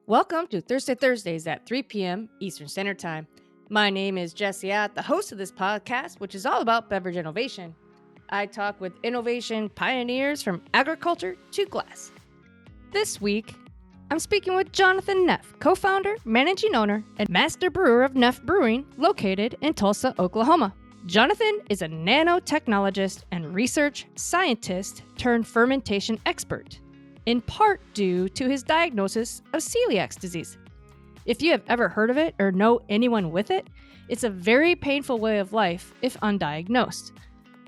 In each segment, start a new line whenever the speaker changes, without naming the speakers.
Welcome to Thursday Thursdays at 3 p.m. Eastern Standard Time. My name is Jesse At, the host of this podcast, which is all about beverage innovation. I talk with innovation pioneers from agriculture to glass. This week, I'm speaking with Jonathan Neff, co-founder, managing owner, and master brewer of Neff Brewing, located in Tulsa, Oklahoma. Jonathan is a Nano Technologist and research scientist turned fermentation expert, in part due to his diagnosis of Celiac Disease. If you have ever heard of it or know anyone with it, it's a very painful way of life if undiagnosed.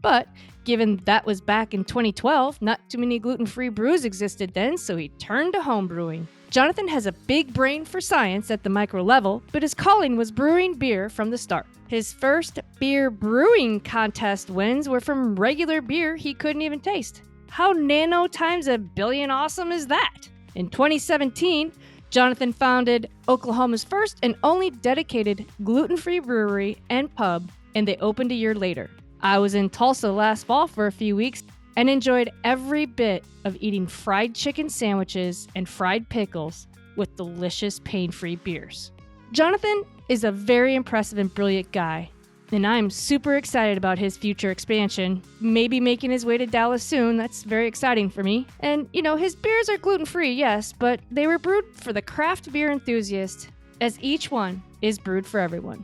But given that was back in 2012, not too many gluten-free brews existed then, so he turned to home brewing. Jonathan has a big brain for science at the micro level, but his calling was brewing beer from the start. His first beer brewing contest wins were from regular beer he couldn't even taste. How nano times a billion awesome is that? In 2017, Jonathan founded Oklahoma's first and only dedicated gluten-free brewery and pub, and they opened a year later. I was in Tulsa last fall for a few weeks and enjoyed every bit of eating fried chicken sandwiches and fried pickles with delicious pain-free beers. Jonathan is a very impressive and brilliant guy, and I'm super excited about his future expansion, maybe making his way to Dallas soon. That's very exciting for me. And, his beers are gluten-free, yes, but they were brewed for the craft beer enthusiast, as each one is brewed for everyone.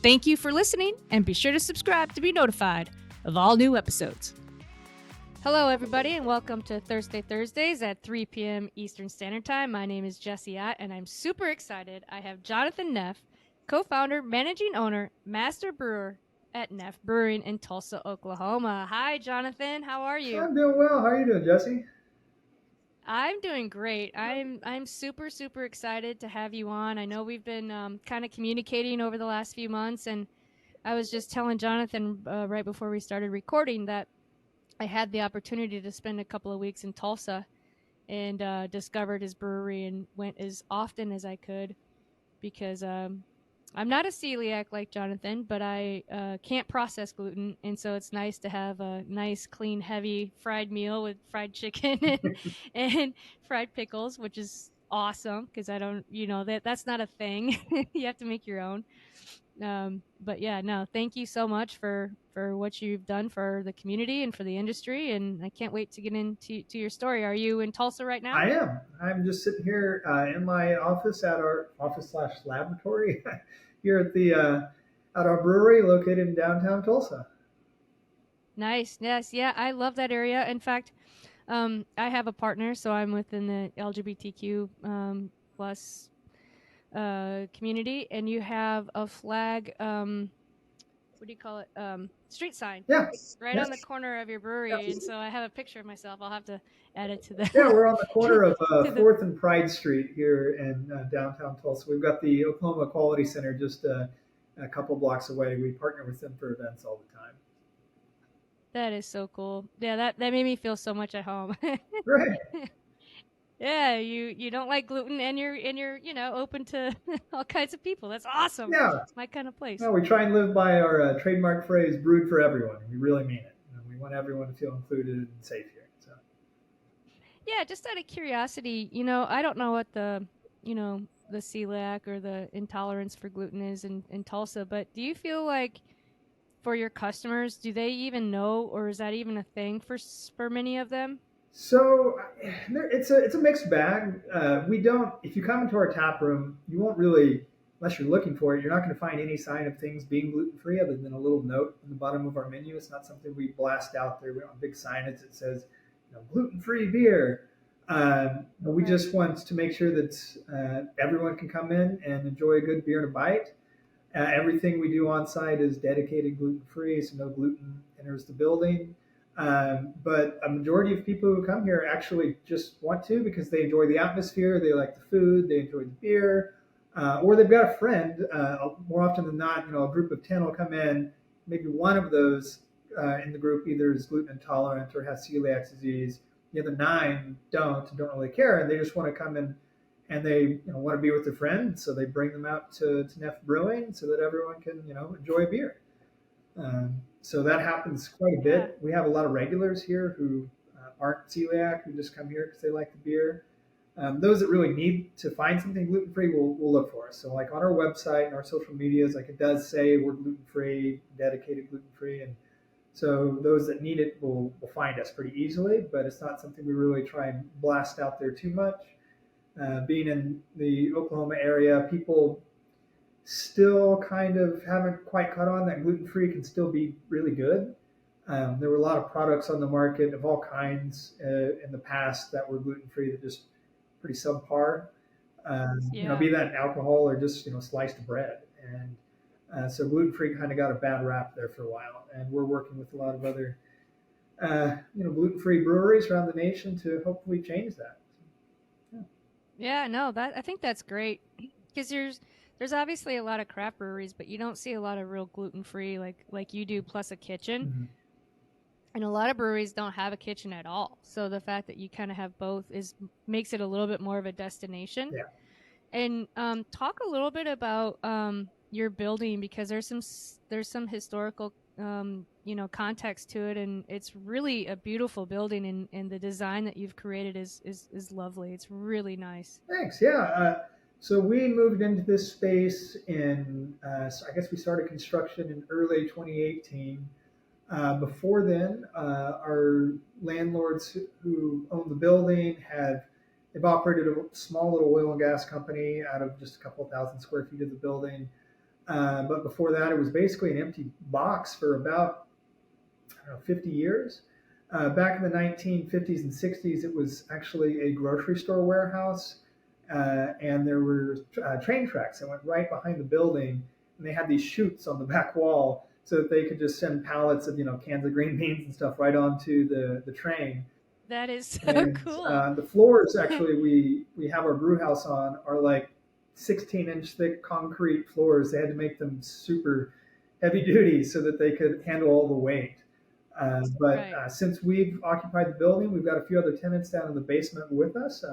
Thank you for listening, and be sure to subscribe to be notified of all new episodes. Hello, everybody, and welcome to Thursday Thursdays at 3 p.m. Eastern Standard Time. My name is Jesse Ott, and I'm super excited. I have Jonathan Neff, co-founder, managing owner, master brewer at Neff Brewing in Tulsa, Oklahoma. Hi, Jonathan. How are you?
I'm doing well. How are you doing, Jesse?
I'm doing great. I'm super excited to have you on. I know we've been kind of communicating over the last few months, and I was just telling Jonathan right before we started recording that I had the opportunity to spend a couple of weeks in Tulsa and discovered his brewery and went as often as I could because I'm not a celiac like Jonathan, but I can't process gluten, and so it's nice to have a nice, clean, heavy fried meal with fried chicken and fried pickles, which is awesome because I don't, that's not a thing. You have to make your own. But yeah, no, thank you so much for what you've done for the community and for the industry, and I can't wait to get into your story. Are you in Tulsa right now?
I am. I'm just sitting here in my office at our office slash laboratory here at our brewery located in downtown Tulsa.
Nice. Yes. Yeah. I love that area. In fact, I have a partner, so I'm within the LGBTQ plus community, and you have a flag. What do you call it? Street sign
Yeah.
right on the
Yes.
corner of your brewery, and so I have a picture of myself. I'll have to add it to
Yeah,
the
we're on the corner of
to the.
4th and Pride Street here in downtown Tulsa. We've got the Oklahoma Quality Center just a couple blocks away. We partner with them for events all the time.
That is so cool. Yeah, that made me feel so much at home.
Right.
Yeah, you don't like gluten, and you're open to all kinds of people. That's awesome.
Yeah.
It's my kind of place.
No, we try and live by our trademark phrase, brewed for everyone. We really mean it. We want everyone to feel included and safe here. So.
Yeah, just out of curiosity, I don't know what the celiac or the intolerance for gluten is in Tulsa, but do you feel like for your customers, do they even know, or is that even a thing for many of them?
So it's a mixed bag. We don't. If you come into our tap room, you won't really, unless you're looking for it, you're not going to find any sign of things being gluten free other than a little note in the bottom of our menu. It's not something we blast out there. We don't have big signage that says, gluten free beer. We
Right.
just want to make sure that everyone can come in and enjoy a good beer and a bite. Everything we do on site is dedicated gluten free, so no gluten enters the building. But a majority of people who come here actually just want to because they enjoy the atmosphere, they like the food, they enjoy the beer, or they've got a friend. More often than not, a group of 10 will come in. Maybe one of those in the group either is gluten intolerant or has celiac disease. The other nine don't really care, and they just want to come in and they want to be with their friend, so they bring them out to Neff Brewing so that everyone can enjoy a beer. So that happens quite a
Yeah.
bit. We have a lot of regulars here who aren't celiac, who just come here because they like the beer. Those that really need to find something gluten-free will look for us. So like on our website and our social medias, like it does say we're gluten-free, dedicated gluten-free. And so those that need it will find us pretty easily, but it's not something we really try and blast out there too much. Being in the Oklahoma area, people still kind of haven't quite caught on that gluten-free can still be really good. There were a lot of products on the market of all kinds in the past that were gluten-free that just pretty subpar.
Yeah.
Be that alcohol or just sliced bread. And so gluten-free kind of got a bad rap there for a while. And we're working with a lot of other gluten-free breweries around the nation to hopefully change that.
Yeah, no, that I think that's great because there's obviously a lot of craft breweries, but you don't see a lot of real gluten-free like you do plus a kitchen.
Mm-hmm.
And a lot of breweries don't have a kitchen at all. So the fact that you kind of have both makes it a little bit more of a destination.
Yeah.
And talk a little bit about your building because there's some historical context to it, and it's really a beautiful building, and the design that you've created is lovely. It's really nice.
Thanks. Yeah. So we moved into this space so I guess we started construction in early 2018. Before then, our landlords who owned the building they've operated a small little oil and gas company out of just a couple thousand square feet of the building. But before that, it was basically an empty box for about 50 years. Back in the 1950s and 60s, it was actually a grocery store warehouse, and there were train tracks that went right behind the building, and they had these chutes on the back wall so that they could just send pallets of cans of green beans and stuff right onto the train.
That is so
And
cool.
the floors actually we have our brew house on are like 16-inch thick concrete floors. They had to make them super heavy duty so that they could handle all the weight. But
Right.
Since we've occupied the building, we've got a few other tenants down in the basement with us.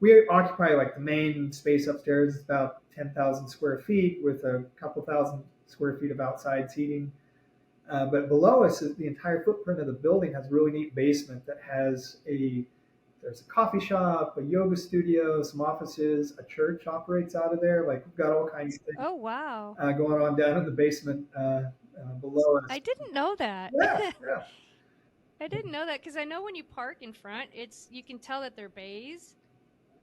We occupy like the main space upstairs is about 10,000 square feet with a couple thousand square feet of outside seating. But below us, the entire footprint of the building has a really neat basement that there's a coffee shop, a yoga studio, some offices, a church operates out of there. Like we've got all kinds of things
Oh, wow.
going on down in the basement below us.
I didn't know that.
Yeah, yeah.
I didn't know that because I know when you park in front, you can tell that they're bays,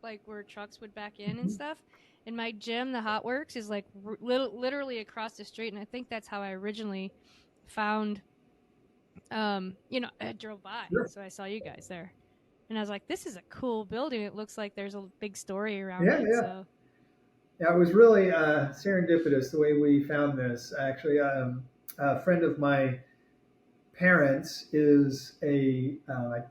like where trucks would back in and
Mhm.
stuff. And my gym, the Hot Works, is like literally across the street, and I think that's how I originally found. I drove by,
Sure.
so I saw you guys there, and I was like, "This is a cool building. It looks like there's a big story around
Yeah,
it."
yeah.
So
Yeah, it was really serendipitous the way we found this. Actually, a friend of my parents is a like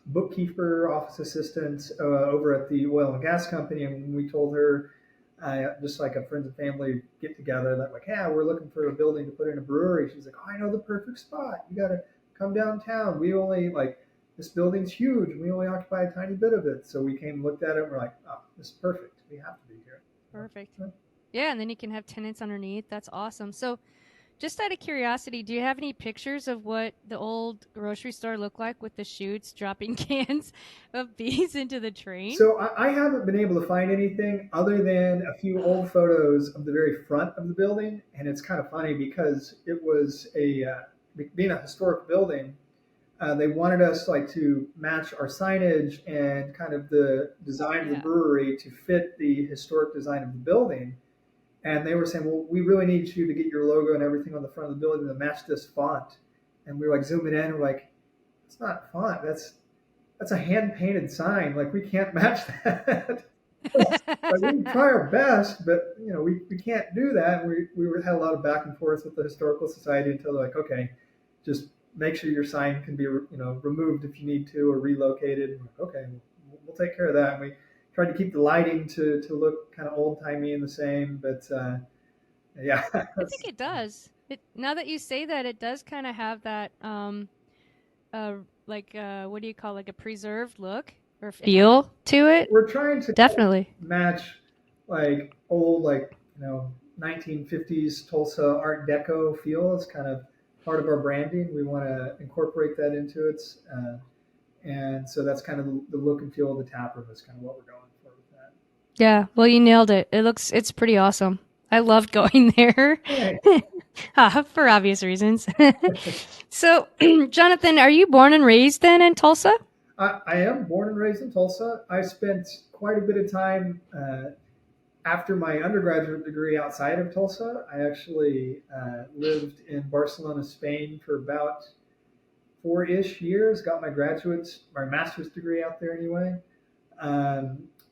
bookkeeper, office assistant over at the oil and gas company. And when we told her, just like a friends and family get together, that like, yeah, we're looking for a building to put in a brewery. She's like, oh, I know the perfect spot. You got to come downtown. This building's huge, and we only occupy a tiny bit of it. So we came, looked at it, and we're like, oh, this is perfect. We have to be here.
perfect.
So,
Yeah, and then you can have tenants underneath. That's awesome. So just out of curiosity, do you have any pictures of what the old grocery store looked like with the chutes dropping cans of bees into the train?
So I haven't been able to find anything other than a few old photos of the very front of the building, and it's kind of funny because it was being a historic building. They wanted us like to match our signage and kind of the design of the
Yeah.
brewery to fit the historic design of the building. And they were saying, well, we really need you to get your logo and everything on the front of the building to match this font. And we were like zooming in, and we're like, it's not font. That's a hand painted sign. Like we can't match that. Like we can try our best, but we can't do that. Had a lot of back and forth with the historical society until they're like, okay, just make sure your sign can be removed if you need to or relocated. And we're like, okay, we'll take care of that. And we tried to keep the lighting to look kind of old timey and the same, but yeah.
I think it does. Now that you say that, it does kind of have that what do you call, like a preserved look or feel to it.
We're trying to
Definitely.
match like old 1950s Tulsa Art Deco feel. It's kind of part of our branding. We want to incorporate that into it, and And so that's kind of the look and feel of the tap room is kind of what we're going for with that.
Yeah, well, you nailed it. It's pretty awesome. I loved going there.
Hey.
For obvious reasons. So, Jonathan, are you born and raised then in Tulsa?
I am born and raised in Tulsa. I spent quite a bit of time after my undergraduate degree outside of Tulsa. I actually lived in Barcelona, Spain for about 4-ish years. Got my master's degree out there anyway.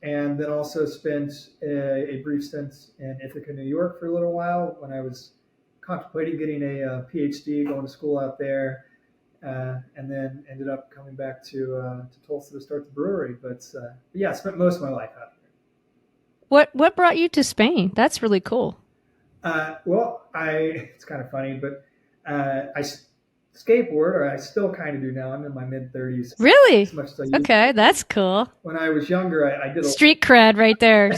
And then also spent a brief stint in Ithaca, New York for a little while when I was contemplating getting a PhD, going to school out there. And then ended up coming back to Tulsa to start the brewery. But yeah, I spent most of my life out here.
What brought you to Spain? That's really cool.
It's kind of funny, but I skateboard, or I still kind of do now. I'm in my mid-30s.
Really?
As much as I used
Okay,
to.
that's cool.
When I was younger, I did
street cred right there.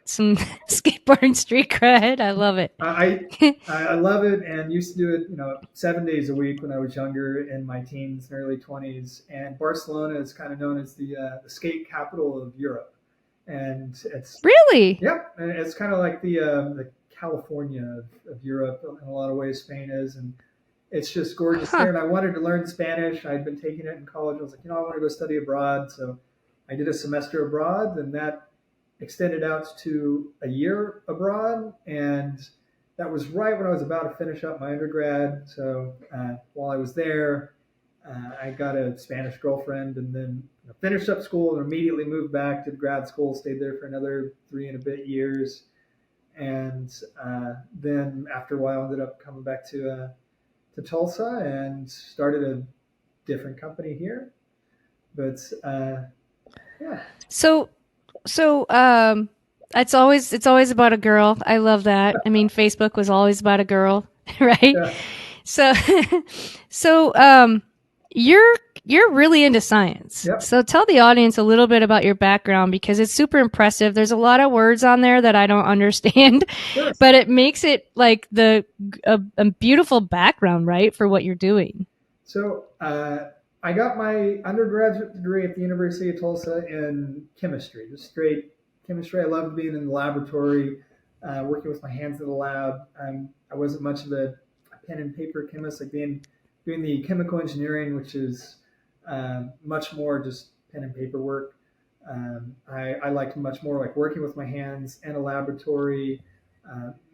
Some skateboarding street cred. I love it.
I love it, and used to do it, 7 days a week when I was younger in my teens and early 20s. And Barcelona is kind of known as the skate capital of Europe, and it's
Really?
Yep, and it's kind of like the California of Europe in a lot of ways. Spain is, and it's just gorgeous there. And I wanted to learn Spanish. I'd been taking it in college. I was like, I want to go study abroad, so I did a semester abroad, and that extended out to a year abroad, and that was right when I was about to finish up my undergrad. So while I was there, I got a Spanish girlfriend, and then finished up school and immediately moved back to grad school. Stayed there for another 3 and a bit years, and then after a while, ended up coming back to Tulsa and started a different company here. But yeah.
So it's always about a girl. I love that. I mean, Facebook was always about a girl, right?
Yeah.
So you're really into science.
Yep.
So tell the audience a little bit about your background, because it's super impressive. There's a lot of words on there that I don't understand,
Sure.
but it makes it like a beautiful background, right, for what you're doing.
So I got my undergraduate degree at the University of Tulsa in chemistry, just straight chemistry. I loved being in the laboratory, working with my hands in the lab. I wasn't much of a pen and paper chemist, like doing the chemical engineering, which is much more just pen and paper work. I liked much more like working with my hands in a laboratory,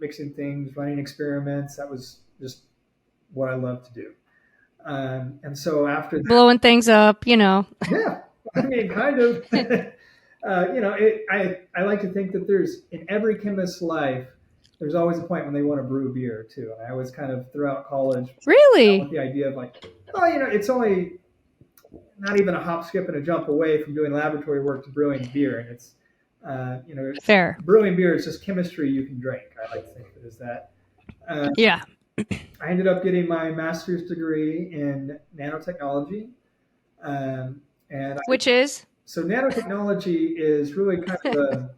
mixing things, running experiments. That was just what I loved to do. And so after that,
blowing things up,
yeah, I mean, kind of. I like to think that there's in every chemist's life, there's always a point when they want to brew beer too. And I always kind of throughout college,
really,
with the idea of like, it's only not even a hop, skip, and a jump away from doing laboratory work to brewing beer, and it's
fair.
Brewing beer is just chemistry you can drink. I like to think of it as that.
Yeah.
I ended up getting my master's degree in nanotechnology,
Which is?
So nanotechnology is really kind of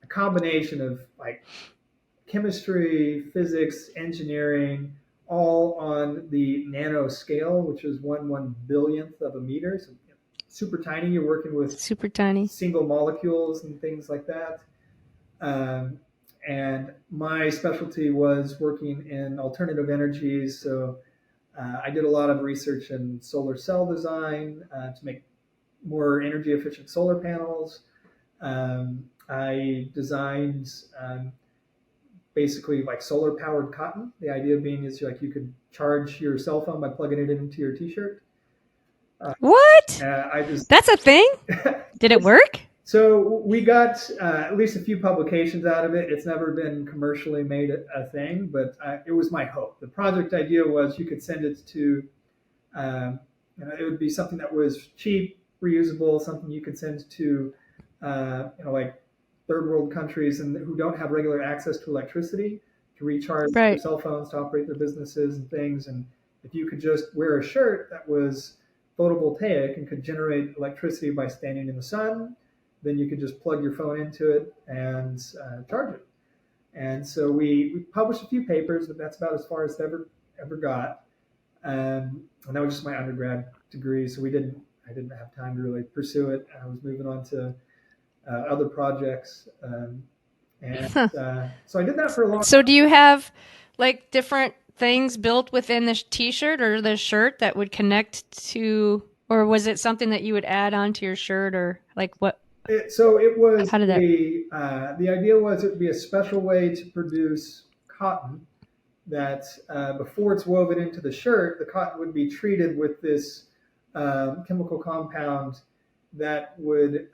a combination of like chemistry, physics, engineering, all on the nano scale, which is 1/1 billionth of a meter. So super tiny. You're working with
super tiny
single molecules and things like that. And my specialty was working in alternative energies. So I did a lot of research in solar cell design to make more energy efficient solar panels. I designed basically like solar powered cotton. The idea being is like you could charge your cell phone by plugging it into your t-shirt.
What? That's a thing? Did it work?
So we got at least a few publications out of it. It's never been commercially made a thing, but it was my hope. The project idea was you could send it to, it would be something that was cheap, reusable, something you could send to, like third world countries and who don't have regular access to electricity to recharge their cell phones, to operate their businesses and things. And if you could just wear a shirt that was photovoltaic and could generate electricity by standing in the sun, then you could just plug your phone into it and charge it. And so we published a few papers, but that's about as far as it ever got. And that was just my undergrad degree, so we didn't I didn't have time to really pursue it. I was moving on to other projects. And so I did that for a long
So do you have like different things built within the t-shirt or the shirt that would connect to, or was it something that you would add onto your shirt, or like what?
So it was
How did that?
the idea was it would be a special way to produce cotton that before it's woven into the shirt, the cotton would be treated with this chemical compound that would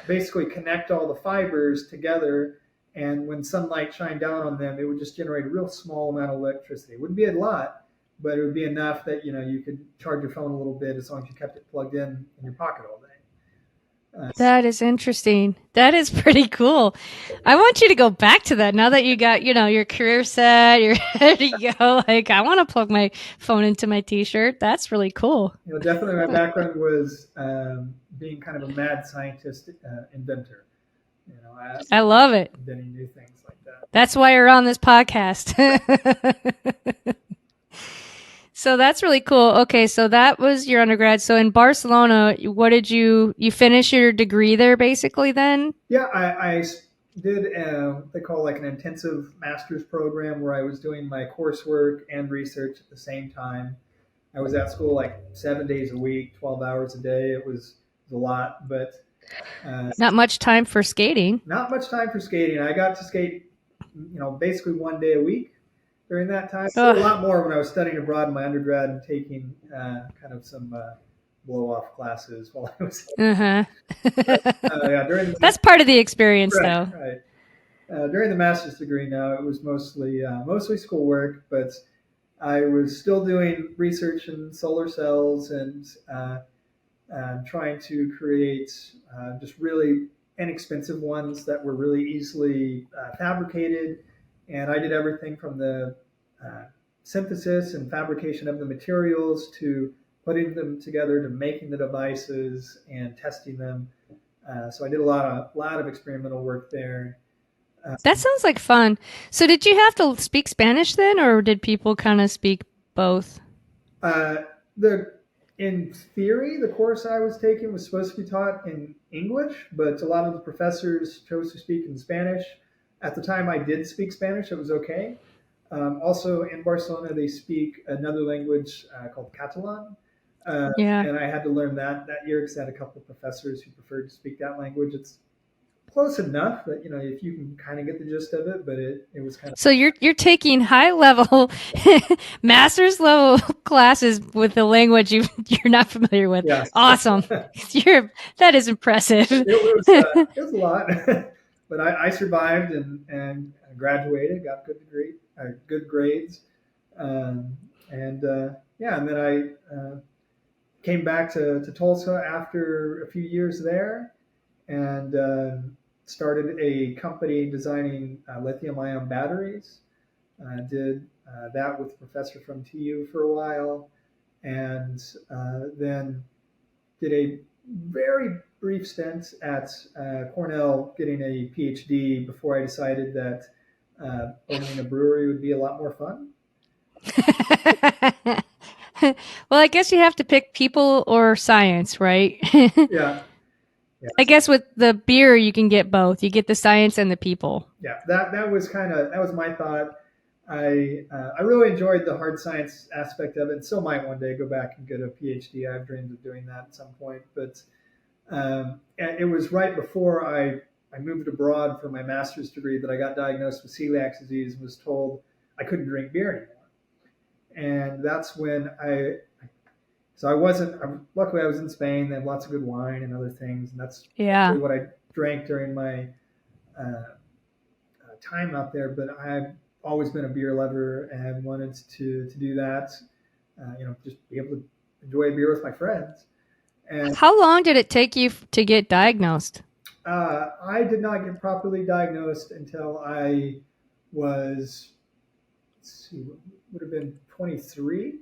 basically connect all the fibers together. And when sunlight shined down on them, it would just generate a real small amount of electricity. It wouldn't be a lot, but it would be enough that you could charge your phone a little bit as long as you kept it plugged in your pocket all day.
That is interesting. That is pretty cool. I want you to go back to that now that you got, your career set, you're ready to go. Like, I want to plug my phone into my t-shirt. That's really cool.
Definitely my background was being kind of a mad scientist inventor.
I love it.
Inventing new things like that.
That's why you're on this podcast. So that's really cool. Okay, so that was your undergrad. So in Barcelona, what did you finish your degree there basically then?
Yeah, I did they call like an intensive master's program where I was doing my coursework and research at the same time. I was at school like 7 days a week, 12 hours a day. It was a lot, but
Not much time for skating.
not much time for skating. I got to skate, basically 1 day a week during that time. A lot more when I was studying abroad in my undergrad and taking kind of some blow-off classes while I was.
That's part of the experience,
right,
though.
Right. During the master's degree, now it was mostly schoolwork, but I was still doing research in solar cells and trying to create just really inexpensive ones that were really easily fabricated. And I did everything from the synthesis and fabrication of the materials to putting them together to making the devices and testing them. So I did a lot of experimental work there.
That sounds like fun. So did you have to speak Spanish then, or did people kind of speak both?
In theory, the course I was taking was supposed to be taught in English, but a lot of the professors chose to speak in Spanish. At the time, I did speak Spanish. It was okay. Also, in Barcelona, they speak another language called Catalan. And I had to learn that year because I had a couple of professors who preferred to speak that language. It's close enough that if you can kind of get the gist of it, but it was kind of.
So you're taking high level, master's level classes with the language you're not familiar with.
Yes.
Awesome. That is impressive.
It was a lot, but I survived and graduated, got good grades, and then I came back to Tulsa after a few years there, and started a company designing lithium-ion batteries. Did that with a professor from TU for a while, and then did a very brief stint at Cornell getting a PhD before I decided that owning a brewery would be a lot more fun.
Well, I guess you have to pick people or science, right?
Yeah. Yes.
I guess with the beer, you can get both. You get the science and the people.
Yeah, that was my thought. I really enjoyed the hard science aspect of it, and still might one day go back and get a PhD. I have dreams of doing that at some point, but it was right before I moved abroad for my master's degree that I got diagnosed with celiac disease and was told I couldn't drink beer anymore. And that's when so I wasn't, luckily I was in Spain. They have lots of good wine and other things. And that's really what I drank during my time out there. But I've always been a beer lover and wanted to do that, just be able to enjoy a beer with my friends. And
how long did it take you to get diagnosed?
I did not get properly diagnosed until I was, would have been 23.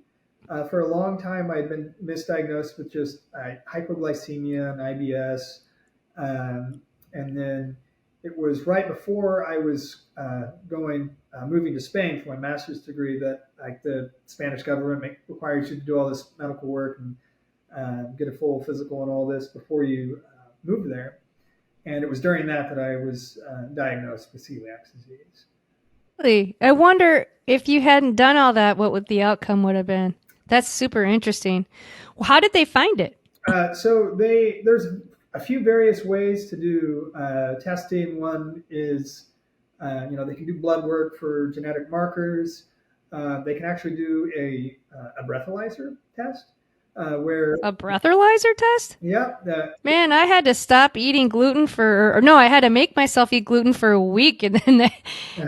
For a long time, I had been misdiagnosed with just hypoglycemia and IBS. And then it was right before I was moving to Spain for my master's degree that the Spanish government requires you to do all this medical work and get a full physical and all this before you move there. And it was during that I was diagnosed with celiac disease.
Really? I wonder if you hadn't done all that, what would the outcome would have been? That's super interesting. Well, how did they find it?
So there's a few various ways to do testing. One is, they can do blood work for genetic markers. They can actually do a breathalyzer test, where
A breathalyzer test?
yeah,
Man, I had to stop eating gluten or no, I had to make myself eat gluten for a week, and then they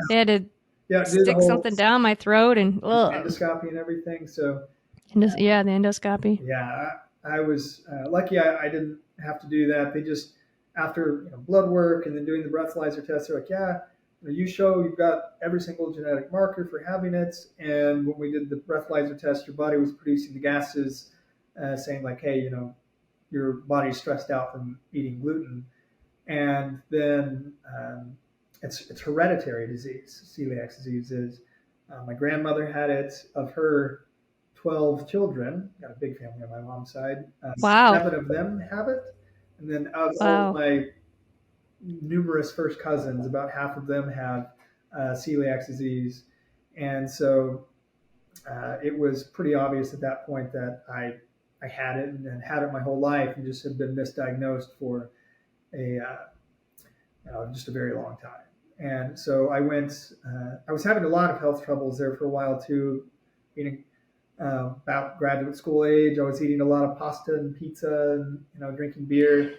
had to
yeah, do the
stick
whole
something down my throat and
endoscopy and everything. So
yeah, the endoscopy.
yeah, I was lucky. I didn't have to do that. They just after blood work and then doing the breathalyzer test, they're like, yeah, you show you've got every single genetic marker for having it. And when we did the breathalyzer test, your body was producing the gases, saying like, hey, your body's stressed out from eating gluten. And then it's hereditary disease. Celiac disease is. My grandmother had it. Of her 12 children, got a big family on my mom's side.
Wow.
7 of them have it, and then of all of
Wow.
my numerous first cousins, about half of them have celiac disease, and so it was pretty obvious at that point that I had it and had it my whole life, and just had been misdiagnosed for a just a very long time. And so I went. I was having a lot of health troubles there for a while too, eating about graduate school age. I was eating a lot of pasta and pizza, and drinking beer,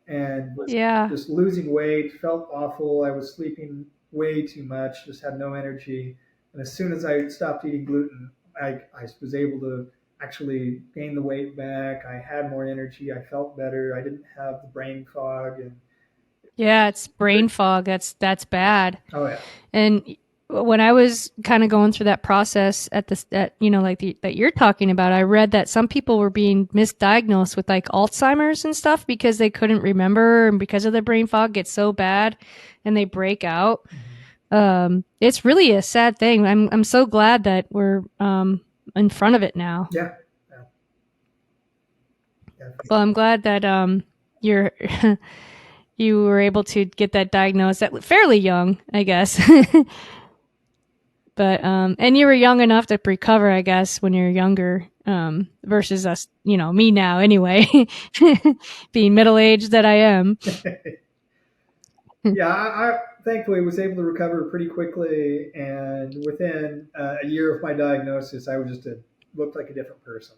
and was
Yeah.
just losing weight. Felt awful. I was sleeping way too much. Just had no energy. And as soon as I stopped eating gluten, I was able to actually gain the weight back. I had more energy. I felt better. I didn't have the brain fog. And
Yeah, it's brain fog. That's bad.
oh yeah,
And when I was kind of going through that process at this, that that you're talking about, I read that some people were being misdiagnosed with like Alzheimer's and stuff because they couldn't remember, and because of the brain fog gets so bad, and they break out. It's really a sad thing. I'm so glad that we're in front of it now.
yeah, yeah, definitely.
Well, I'm glad that you're you were able to get that diagnosed at fairly young, I guess. But and you were young enough to recover, I guess, when you're younger, versus us, me now anyway, being middle aged that I am.
Yeah, I thankfully was able to recover pretty quickly, and within a year of my diagnosis, I was looked like a different person,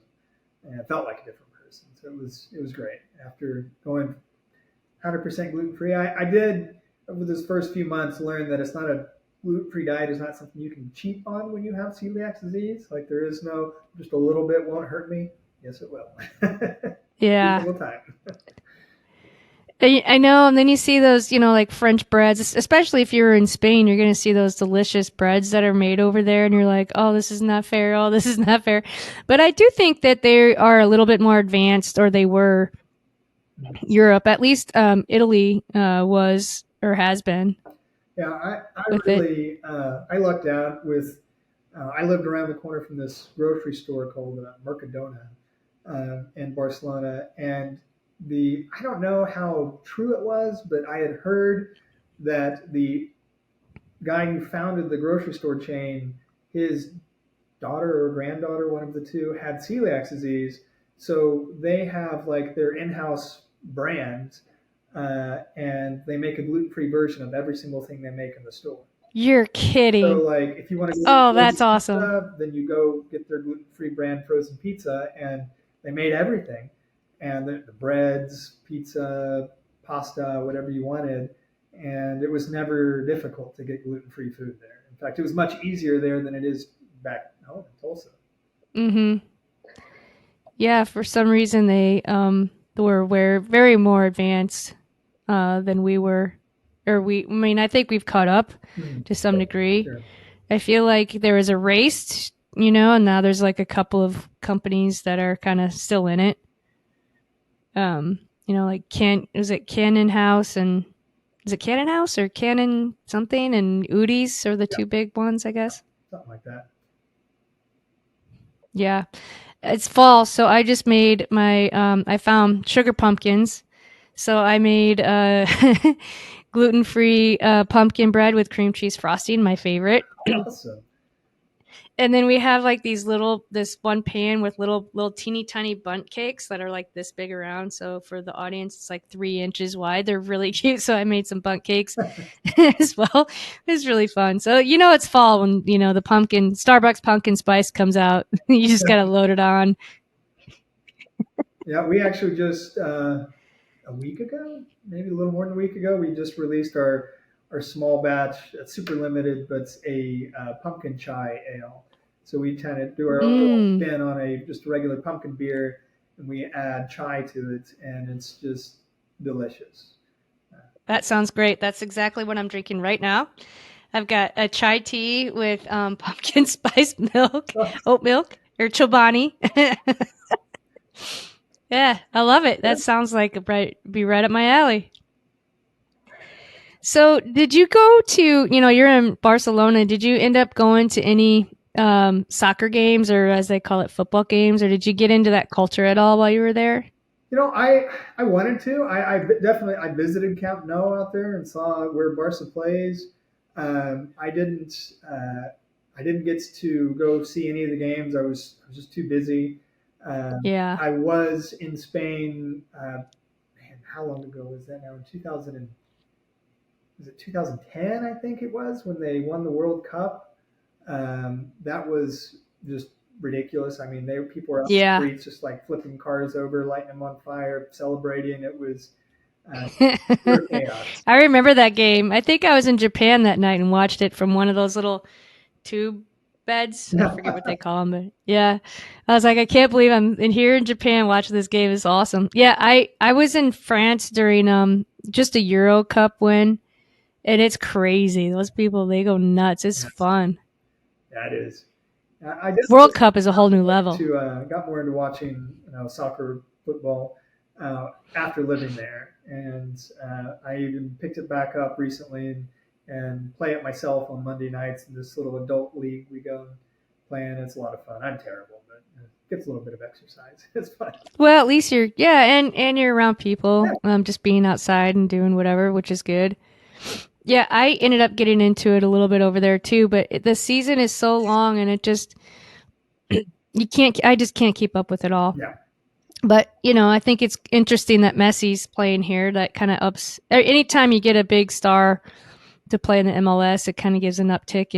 and I felt like a different person. So it was great. After going 100% gluten free, I did over those first few months learn that it's not a gluten free diet is not something you can cheat on when you have celiac disease. Like there is no just a little bit won't hurt me. Yes, it will. Every
Yeah.
single time.
I know, and then you see those, like French breads, especially if you're in Spain, you're going to see those delicious breads that are made over there, and you're like, oh, this is not fair. Oh, this is not fair. But I do think that they are a little bit more advanced, or they were Europe, at least Italy was or has been
Yeah, I
with it.
really I lucked out with. I lived around the corner from this grocery store called Mercadona in Barcelona, and I don't know how true it was, but I had heard that the guy who founded the grocery store chain, his daughter or granddaughter, one of the two, had celiac disease. So they have like their in-house brand, and they make a gluten-free version of every single thing they make in the store.
You're
So
kidding.
like if you want to go get
Oh,
frozen
that's awesome.
pizza, then you go get their gluten-free brand frozen pizza, and they made everything, and the breads, pizza, pasta, whatever you wanted, and it was never difficult to get gluten-free food there. In fact, it was much easier there than it is back home in Tulsa.
Mm-hmm. Yeah, for some reason they were very more advanced than we were, or I mean, I think we've caught up
Hmm.
to some degree.
Sure.
I feel like there was a race, and now there's like a couple of companies that are kind of still in it. Like is it Cannon House, and is it Cannon House or Cannon something, and Udi's are the
Yeah,
two big ones, I guess.
something like that.
Yeah. It's fall, so I just made my I found sugar pumpkins. So I made gluten-free pumpkin bread with cream cheese frosting, my favorite.
Awesome.
And then we have like this one pan with little teeny tiny bundt cakes that are like this big around. So for the audience, it's like 3 inches wide. They're really cute. So I made some bundt cakes as well. It was really fun. So it's fall when the Starbucks pumpkin spice comes out. You just gotta load it on.
Yeah, we actually just a week ago, maybe a little more than a week ago, we just released our small batch. It's super limited, but it's a pumpkin chai ale. So we kind of do our own little
Mm,
spin on a just a regular pumpkin beer, and we add chai to it, and it's just delicious.
that sounds great. That's exactly what I'm drinking right now. I've got a chai tea with pumpkin spice milk,
Uh,
oat milk, or chobani. Yeah, I love it. That sounds like be right up my alley. So, did you go to, you're in Barcelona. Did you end up going to any soccer games, or as they call it, football games, or did you get into that culture at all while you were there?
I wanted to. Definitely I visited Camp Nou out there and saw where Barca plays. I didn't. I didn't get to go see any of the games. I was just too busy.
Yeah.
I was in Spain. Man, how long ago was that now? In 2000 and, was it 2010? I think it was when they won the World Cup. That was just ridiculous. I mean, people were out in the
Yeah.
streets just like flipping cars over, lighting them on fire, celebrating. It was uh, pure chaos.
I remember that game. I think I was in Japan that night and watched it from one of those little tube beds. I forget what they call them, but yeah, I was like, I can't believe I'm in here in Japan watching this game. It's awesome. Yeah, I was in France during just a Euro Cup win, and it's crazy. Those people, they go nuts. It's
Yes,
fun.
that is. I just
World
recently
Cup is a whole new level.
got more into watching soccer, football after living there, and I even picked it back up recently and play it myself on Monday nights in this little adult league we go and play in. It's a lot of fun. I'm terrible, but it gets a little bit of exercise. It's fun.
Well, at least and you're around
Yeah,
people, just being outside and doing whatever, which is good. Yeah, I ended up getting into it a little bit over there too, but the season is so long and it just I just can't keep up with it all.
yeah,
But, I think it's interesting that Messi's playing here. That kind of ups anytime you get a big star to play in the MLS, it kind of gives an uptick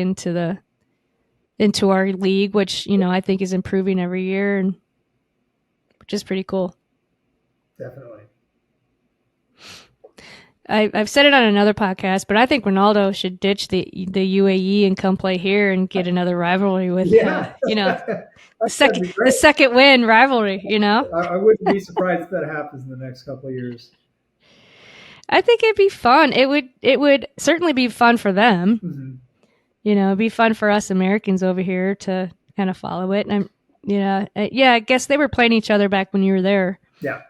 into our league, which, I think is improving every year and which is pretty cool.
definitely.
I've said it on another podcast, but I think Ronaldo should ditch the UAE and come play here and get another rivalry with
Yeah, that'd be
the
great.
second win rivalry.
I wouldn't be surprised if that happens in the next couple of years.
I think it'd be fun. It would certainly be fun for them.
Hmm.
It'd be fun for us Americans over here to kind of follow it. And yeah, I guess they were playing each other back when you were there.
Yeah,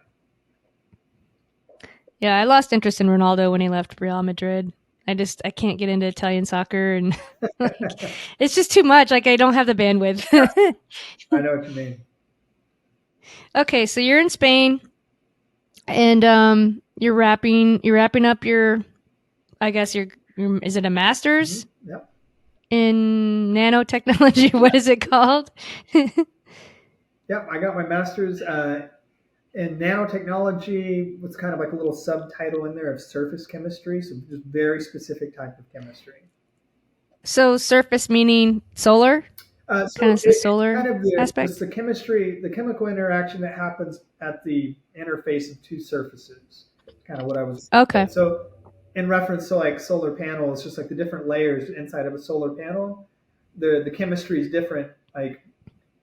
Yeah, I lost interest in Ronaldo when he left Real Madrid. I can't get into Italian soccer and like it's just too much. Like I don't have the bandwidth.
I know what you mean.
Okay, so you're in Spain and you're wrapping up your I guess your is it a
Hmm.
master's
Yep.
in nanotechnology? What is it called?
Yep. I got my master's in nanotechnology. What's kind of like a little subtitle in there of surface chemistry, so just very specific type of chemistry.
So surface meaning solar, kind of the
It's kind
solar
of just
aspect.
the chemistry, the chemical interaction that happens at the interface of two surfaces. Kind of what I was
Okay.
saying. So, in reference to like solar panels, just like the different layers inside of a solar panel, the chemistry is different. Like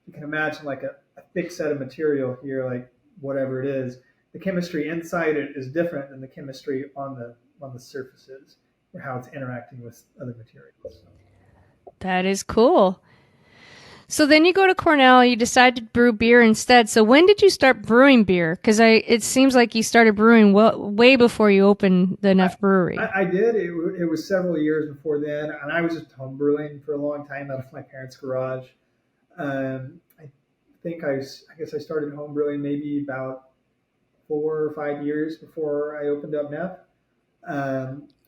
you can imagine like a thick set of material here, like whatever it is. The chemistry inside it is different than the chemistry on the surfaces, or how it's interacting with other materials.
That is cool. So then you go to Cornell, you decide to brew beer instead. So when did you start brewing beer? Because it seems like you started brewing way before you opened the Neff Brewery.
I did. It was several years before then, and I was just home brewing for a long time out of my parents' garage. I think I guess I started home brewing maybe about 4 or 5 years before I opened up Neff.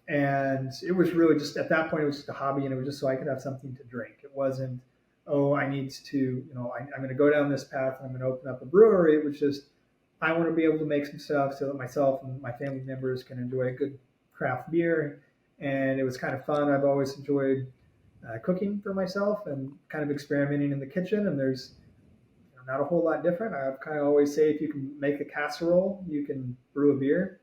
And it was really just at that point, it was just a hobby, and it was just so I could have something to drink. It wasn't, oh, I need to, I'm going to go down this path and I'm going to open up a brewery. It was just, I want to be able to make some stuff so that myself and my family members can enjoy a good craft beer. And it was kind of fun. I've always enjoyed cooking for myself and kind of experimenting in the kitchen. And there's not a whole lot different. I kind of always say if you can make a casserole, you can brew a beer.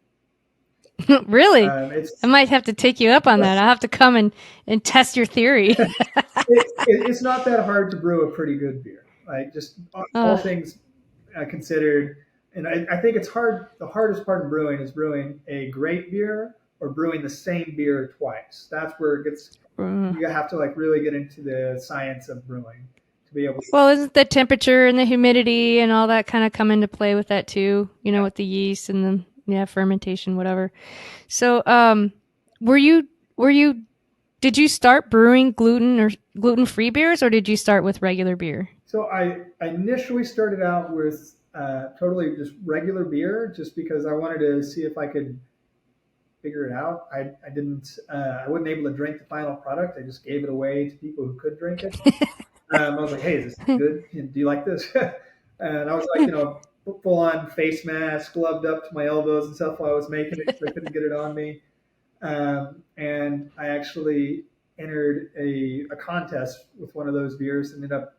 Really? I
It's
might have to take you up on that. I'll have to come and test your theory.
it's not that hard to brew a pretty good beer. Like just all things considered, and I think it's hard. The hardest part of brewing is brewing a great beer or brewing the same beer twice. That's where it gets. You have to like really get into the science of brewing to be able to.
Well, isn't the temperature and the humidity and all that kind of come into play with that too? With the yeast and the fermentation, whatever. So, were you did you start brewing gluten-free beers, or did you start with regular beer?
So I initially started out with totally just regular beer, just because I wanted to see if I could figure it out. I wasn't able to drink the final product. I just gave it away to people who could drink it. I was like, hey, is this good? Do you like this? And I was like, full on face mask, gloved up to my elbows and stuff while I was making it because I couldn't get it on me. And I actually entered a contest with one of those beers. Ended up,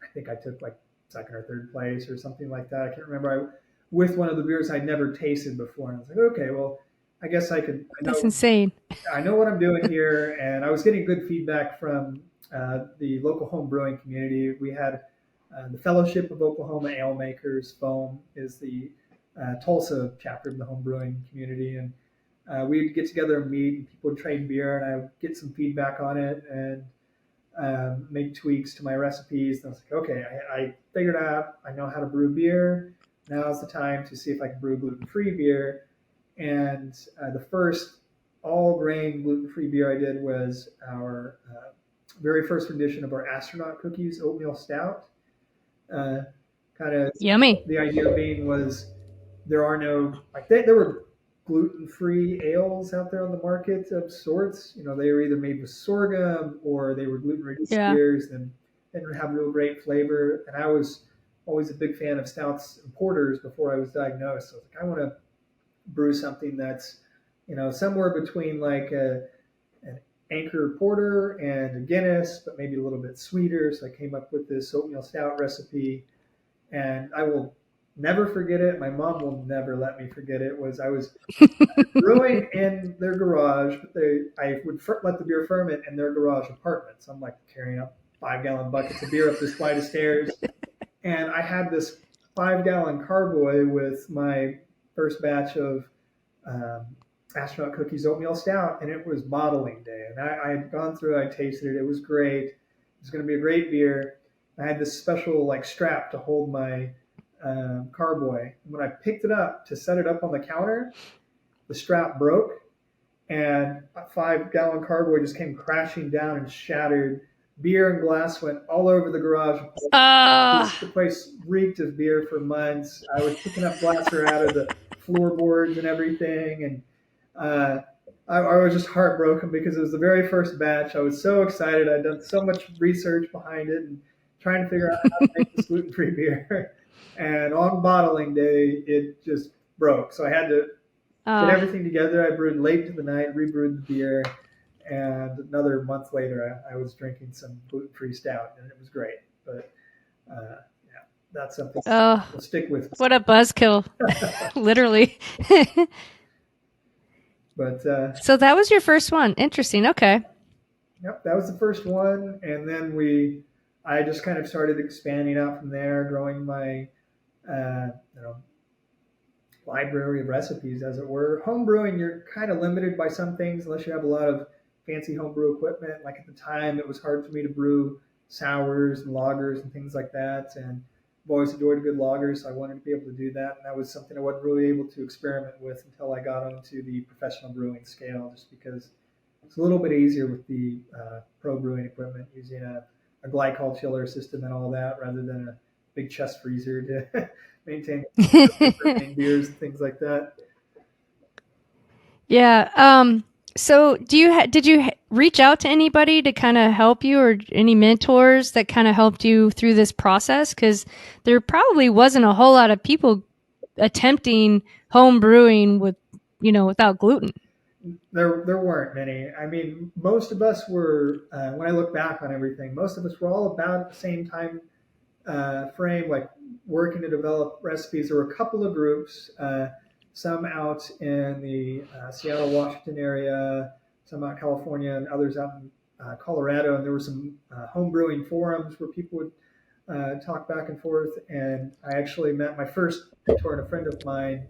I think I took like second or third place or something like that. I can't remember. With one of the beers I'd never tasted before. And I was like, okay, well, I guess
That's insane.
I know what I'm doing here. And I was getting good feedback from the local home brewing community. We had the Fellowship of Oklahoma Ale Makers, FOAM, is the Tulsa chapter of the home brewing community. And we'd get together and meet, and people would trade beer, and I would get some feedback on it and make tweaks to my recipes. And I was like, okay, I figured out I know how to brew beer. Now's the time to see if I can brew gluten-free beer. And the first all-grain gluten-free beer I did was our very first rendition of our astronaut cookies oatmeal stout. Kind of
Yummy.
The idea being was there were gluten-free ales out there on the market of sorts. They were either made with sorghum or they were gluten-reduced beers and didn't have real great flavor. And I was always a big fan of stouts and porters before I was diagnosed. So I was like, I want to brew something that's, somewhere between like an Anchor Porter and a Guinness, but maybe a little bit sweeter. So I came up with this oatmeal stout recipe, and I will never forget it. My mom will never let me forget it. I was brewing in their garage, but I would let the beer ferment in their garage apartment. So I'm like carrying up 5-gallon buckets of beer up this flight of stairs, and I had this 5-gallon carboy with my first batch of astronaut cookies oatmeal stout, and it was bottling day. And I had gone through, I tasted it. It was great. It was going to be a great beer. I had this special like strap to hold my carboy. And when I picked it up to set it up on the counter, the strap broke, and a 5-gallon carboy just came crashing down and shattered. Beer and glass went all over the garage. The place reeked of beer for months. I was picking up glassware out of the floorboards and everything, and I was just heartbroken because it was the very first batch. I was so excited. I'd done so much research behind it and trying to figure out how to make this gluten-free beer. And on bottling day, it just broke. So I had to get everything together. I brewed late into the night, rebrewed the beer, and another month later, I was drinking some gluten-free stout, and it was great. But that's something we'll stick with.
What a buzzkill, literally.
But
so that was your first one. Interesting. Okay.
Yep, that was the first one, and then I just kind of started expanding out from there, growing my library of recipes, as it were. Home brewing, you're kind of limited by some things unless you have a lot of fancy homebrew equipment. Like at the time, it was hard for me to brew sours and lagers and things like that. And I've always enjoyed a good lager, so I wanted to be able to do that. And that was something I wasn't really able to experiment with until I got onto the professional brewing scale, just because it's a little bit easier with the pro brewing equipment, using a glycol chiller system and all that, rather than a big chest freezer to maintain beers and things like that.
Yeah. So did you reach out to anybody to kind of help you, or any mentors that kind of helped you through this process? Because there probably wasn't a whole lot of people attempting home brewing without gluten.
There weren't many. I mean, most of us were. When I look back on everything, most of us were all about the same time frame, like working to develop recipes. There were a couple of groups, some out in the Seattle, Washington area, some out in California, and others out in Colorado. And there were some home brewing forums where people would talk back and forth. And I actually met my first mentor and a friend of mine,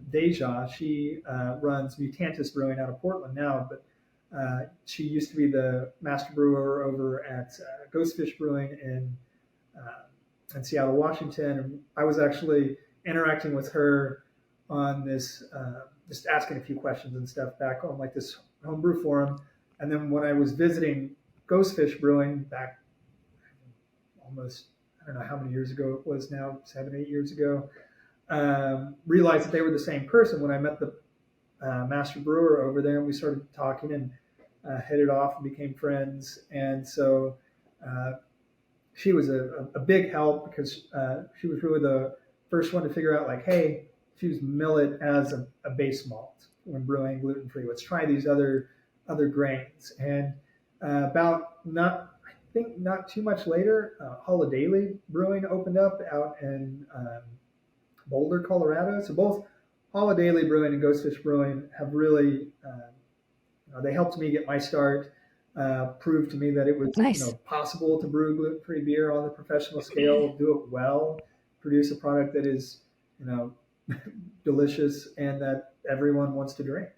Deja. She runs Mutantis Brewing out of Portland now, but she used to be the master brewer over at Ghostfish Brewing in Seattle, Washington. And I was actually interacting with her on this, just asking a few questions and stuff back on like this homebrew forum. And then when I was visiting Ghostfish Brewing back almost, I don't know how many years ago it was now, 7, 8 years ago, realized that they were the same person when I met the master brewer over there, and we started talking and hit it off and became friends. And so she was a big help because she was really the first one to figure out, like, hey, use millet as a base malt when brewing gluten-free. Let's try these other grains. And not too much later, Holidaily Brewing opened up out in Boulder, Colorado. So both Holidaily Brewing and Ghostfish Brewing have really they helped me get my start. Proved to me that it was
Nice.
possible to brew gluten-free beer on the professional scale, do it well, produce a product that is delicious and that everyone wants to drink.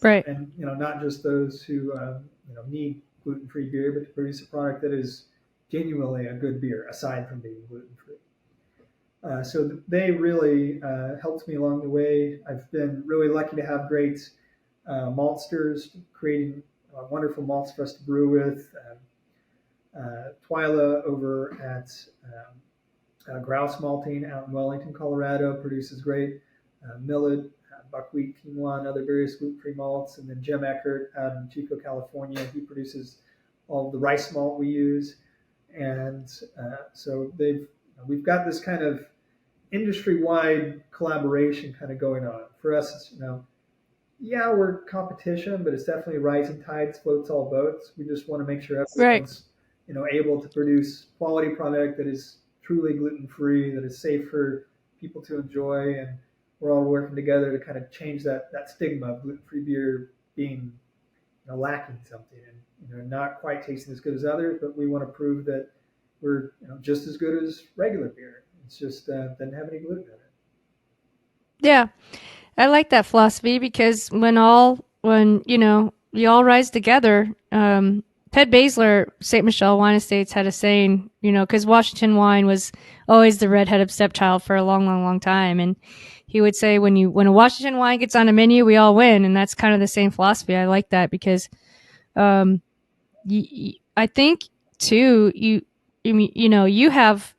Right.
And not just those who need gluten-free beer, but to produce a product that is genuinely a good beer aside from being gluten-free. So they really helped me along the way. I've been really lucky to have great maltsters creating wonderful malts for us to brew with. Twyla over at Grouse Malting out in Wellington, Colorado produces great millet, buckwheat, quinoa, and other various gluten-free malts. And then Jim Eckert out in Chico, California, he produces all of the rice malt we use. And so we've got this kind of industry-wide collaboration kind of going on. For us, it's, we're competition, but it's definitely rising tides floats all boats. We just want to make sure everyone's, able to produce quality product that is truly gluten-free, that is safe for people to enjoy, and we're all working together to kind of change that stigma of gluten-free beer being lacking something and not quite tasting as good as others, but we want to prove that we're just as good as regular beer. It's just doesn't have any gluten in it.
Yeah. I like that philosophy because when you all rise together, Ted Basler, St. Michelle Wine Estates, had a saying, because Washington wine was always the redheaded stepchild for a long, long, long time. And he would say, when a Washington wine gets on a menu, we all win. And that's kind of the same philosophy. I like that because I think, too, you have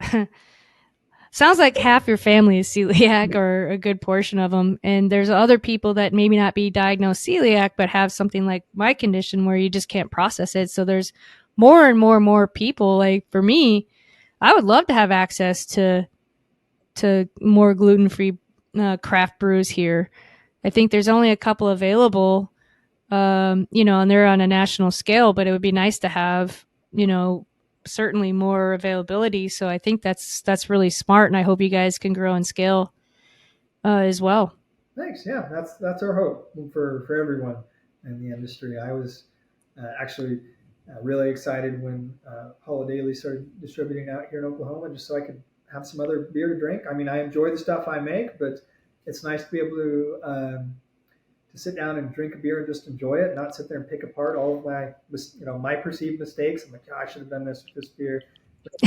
sounds like half your family is celiac or a good portion of them. And there's other people that maybe not be diagnosed celiac, but have something like my condition where you just can't process it. So there's more and more and more people. Like for me, I would love to have access to more gluten-free craft brews here. I think there's only a couple available, and they're on a national scale, but it would be nice to have, certainly more availability. So I think that's really smart, and I hope you guys can grow and scale as well.
Thanks. Yeah, that's our hope for everyone in the industry. I was actually really excited when Holidaily started distributing out here in Oklahoma, just so I could have some other beer to drink. I mean, I enjoy the stuff I make, but it's nice to be able to sit down and drink a beer and just enjoy it, not sit there and pick apart all of my perceived mistakes. I'm like, I should have done this with this beer.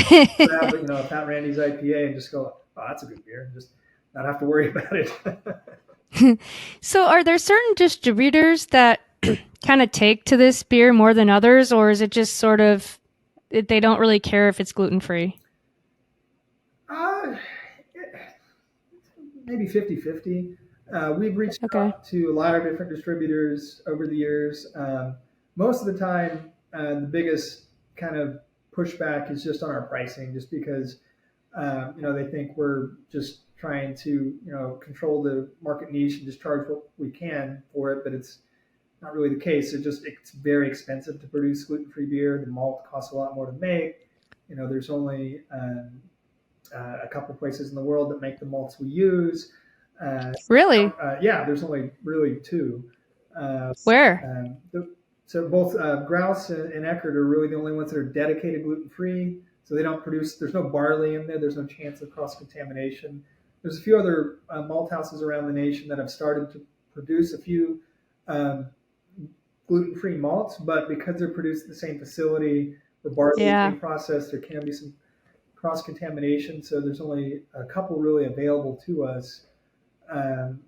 Grab Fat Randy's IPA and just go, oh, that's a good beer. And just not have to worry about it.
So are there certain distributors that kind of take to this beer more than others, or is it just sort of they don't really care if it's gluten-free?
maybe 50-50. We've reached
Okay.
out to a lot of different distributors over the years. Most of the time, the biggest kind of pushback is just on our pricing, just because they think we're just trying to control the market niche and just charge what we can for it, but it's not really the case. It's very expensive to produce gluten-free beer. The malt costs a lot more to make. There's only a couple places in the world that make the malts we use.
Really?
Yeah, there's only really two.
Where?
So both Grouse and Eckerd are really the only ones that are dedicated gluten-free. So they don't produce. There's no barley in there. There's no chance of cross-contamination. There's a few other malt houses around the nation that have started to produce a few um, gluten-free malts, but because they're produced at the same facility where barley is being processed, there can be some cross-contamination. So there's only a couple really available to us. And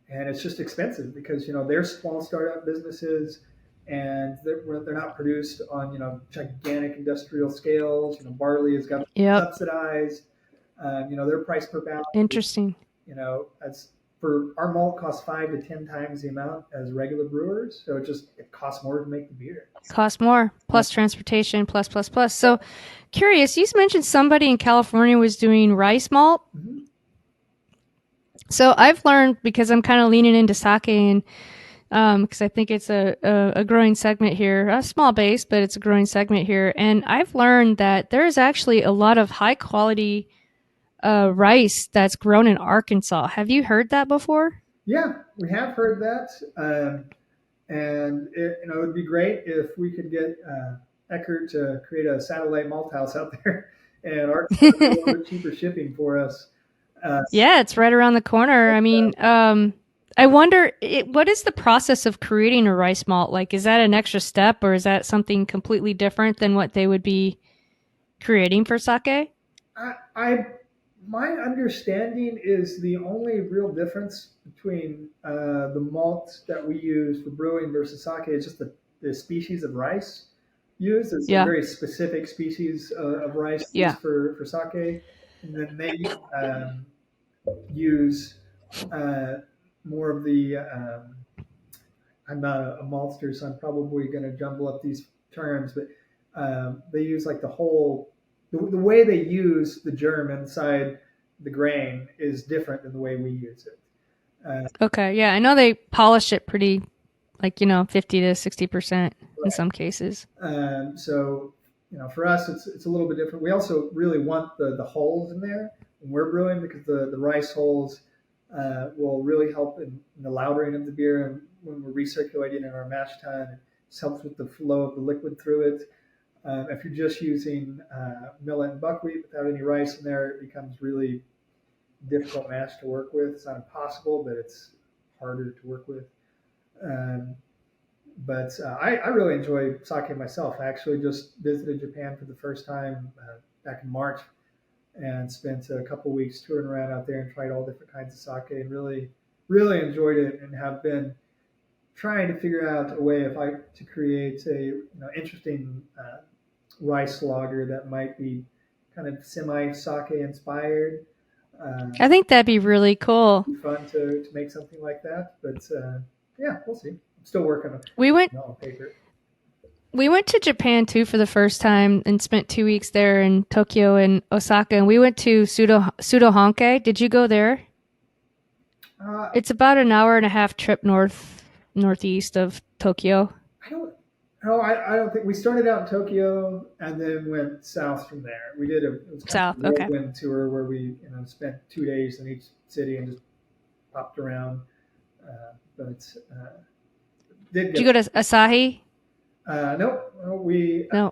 it's just expensive because they're small startup businesses, and they're not produced on gigantic industrial scales. Barley is government subsidized. Their price per pound.
Interesting.
As for our malt costs 5 to 10 times the amount as regular brewers, so it costs more to make the beer.
Cost more, plus transportation, plus. So, curious, you mentioned somebody in California was doing rice malt.
Mm-hmm.
So I've learned, because I'm kind of leaning into sake, and because I think it's a growing segment here, a small base, but it's a growing segment here. And I've learned that there's actually a lot of high quality rice that's grown in Arkansas. Have you heard that before?
Yeah, we have heard that. And it would be great if we could get Eckerd to create a satellite malt house out there, and Arkansas a little bit cheaper shipping for us.
Yeah, it's right around the corner. I mean, I wonder, what is the process of creating a rice malt? Like, is that an extra step, or is that something completely different than what they would be creating for sake?
My understanding is the only real difference between the malts that we use for brewing versus sake is just the species of rice used. It's a very specific species of rice used for sake, and then they use more of the. I'm not a maltster, so I'm probably going to jumble up these terms, but they use like the way they use the germ inside the grain is different than the way we use it.
Okay, yeah, I know they polish it pretty, 50 to 60% in some cases.
So, for us, it's a little bit different. We also really want the hulls in there when we're brewing, because the rice hulls will really help in the lautering of the beer, and when we're recirculating in our mash tun, it just helps with the flow of the liquid through it. If you're just using millet and buckwheat without any rice in there, it becomes really difficult mash to work with. It's not impossible, but it's harder to work with. But I really enjoy sake myself. I actually just visited Japan for the first time back in March, and spent a couple weeks touring around out there and tried all different kinds of sake, and really, really enjoyed it, and have been trying to figure out a way to create a interesting rice lager that might be kind of semi sake inspired.
I think that'd be really cool.
It'd be fun to make something like that, but yeah, we'll see. I'm still working on paper.
We went to Japan too for the first time and spent 2 weeks there in Tokyo and Osaka, and we went to Sudohonke. Did you go there? It's about an hour and a half trip northeast of Tokyo.
I don't think we started out in Tokyo and then went south from there. We did a whirlwind tour where we spent 2 days in each city and just popped around.
Did you go to Asahi?
Nope.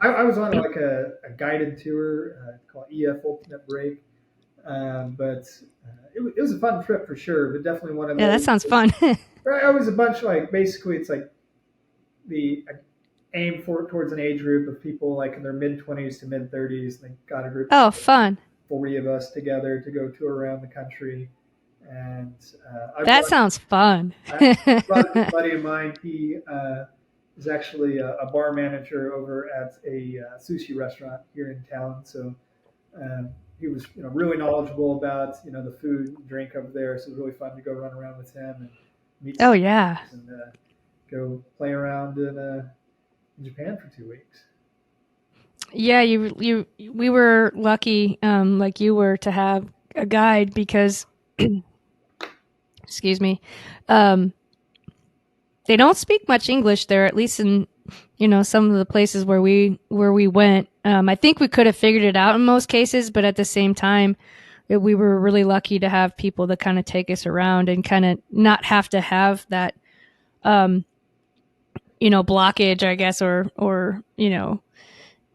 I was on like a guided tour called EF Ultimate Break, but it was a fun trip for sure. But definitely one of
that sounds fun.
It was a bunch basically it's like the aim towards an age group of people like in their mid-20s to mid-30s. They got a group.
Oh, fun!
40 of us together to go tour around the country, and
sounds fun.
I brought a buddy of mine. He is actually a bar manager over at a sushi restaurant here in town. So he was really knowledgeable about the food and drink over there. So it was really fun to go run around with him and meet
Oh
some
yeah.
friends and go play around in Japan for 2 weeks.
Yeah, we were lucky, like you were, to have a guide because, excuse me, um, they don't speak much English there, at least in some of the places where we went. I think we could have figured it out in most cases, but at the same time, we were really lucky to have people that kind of take us around and kind of not have to have that, um, blockage, I guess, or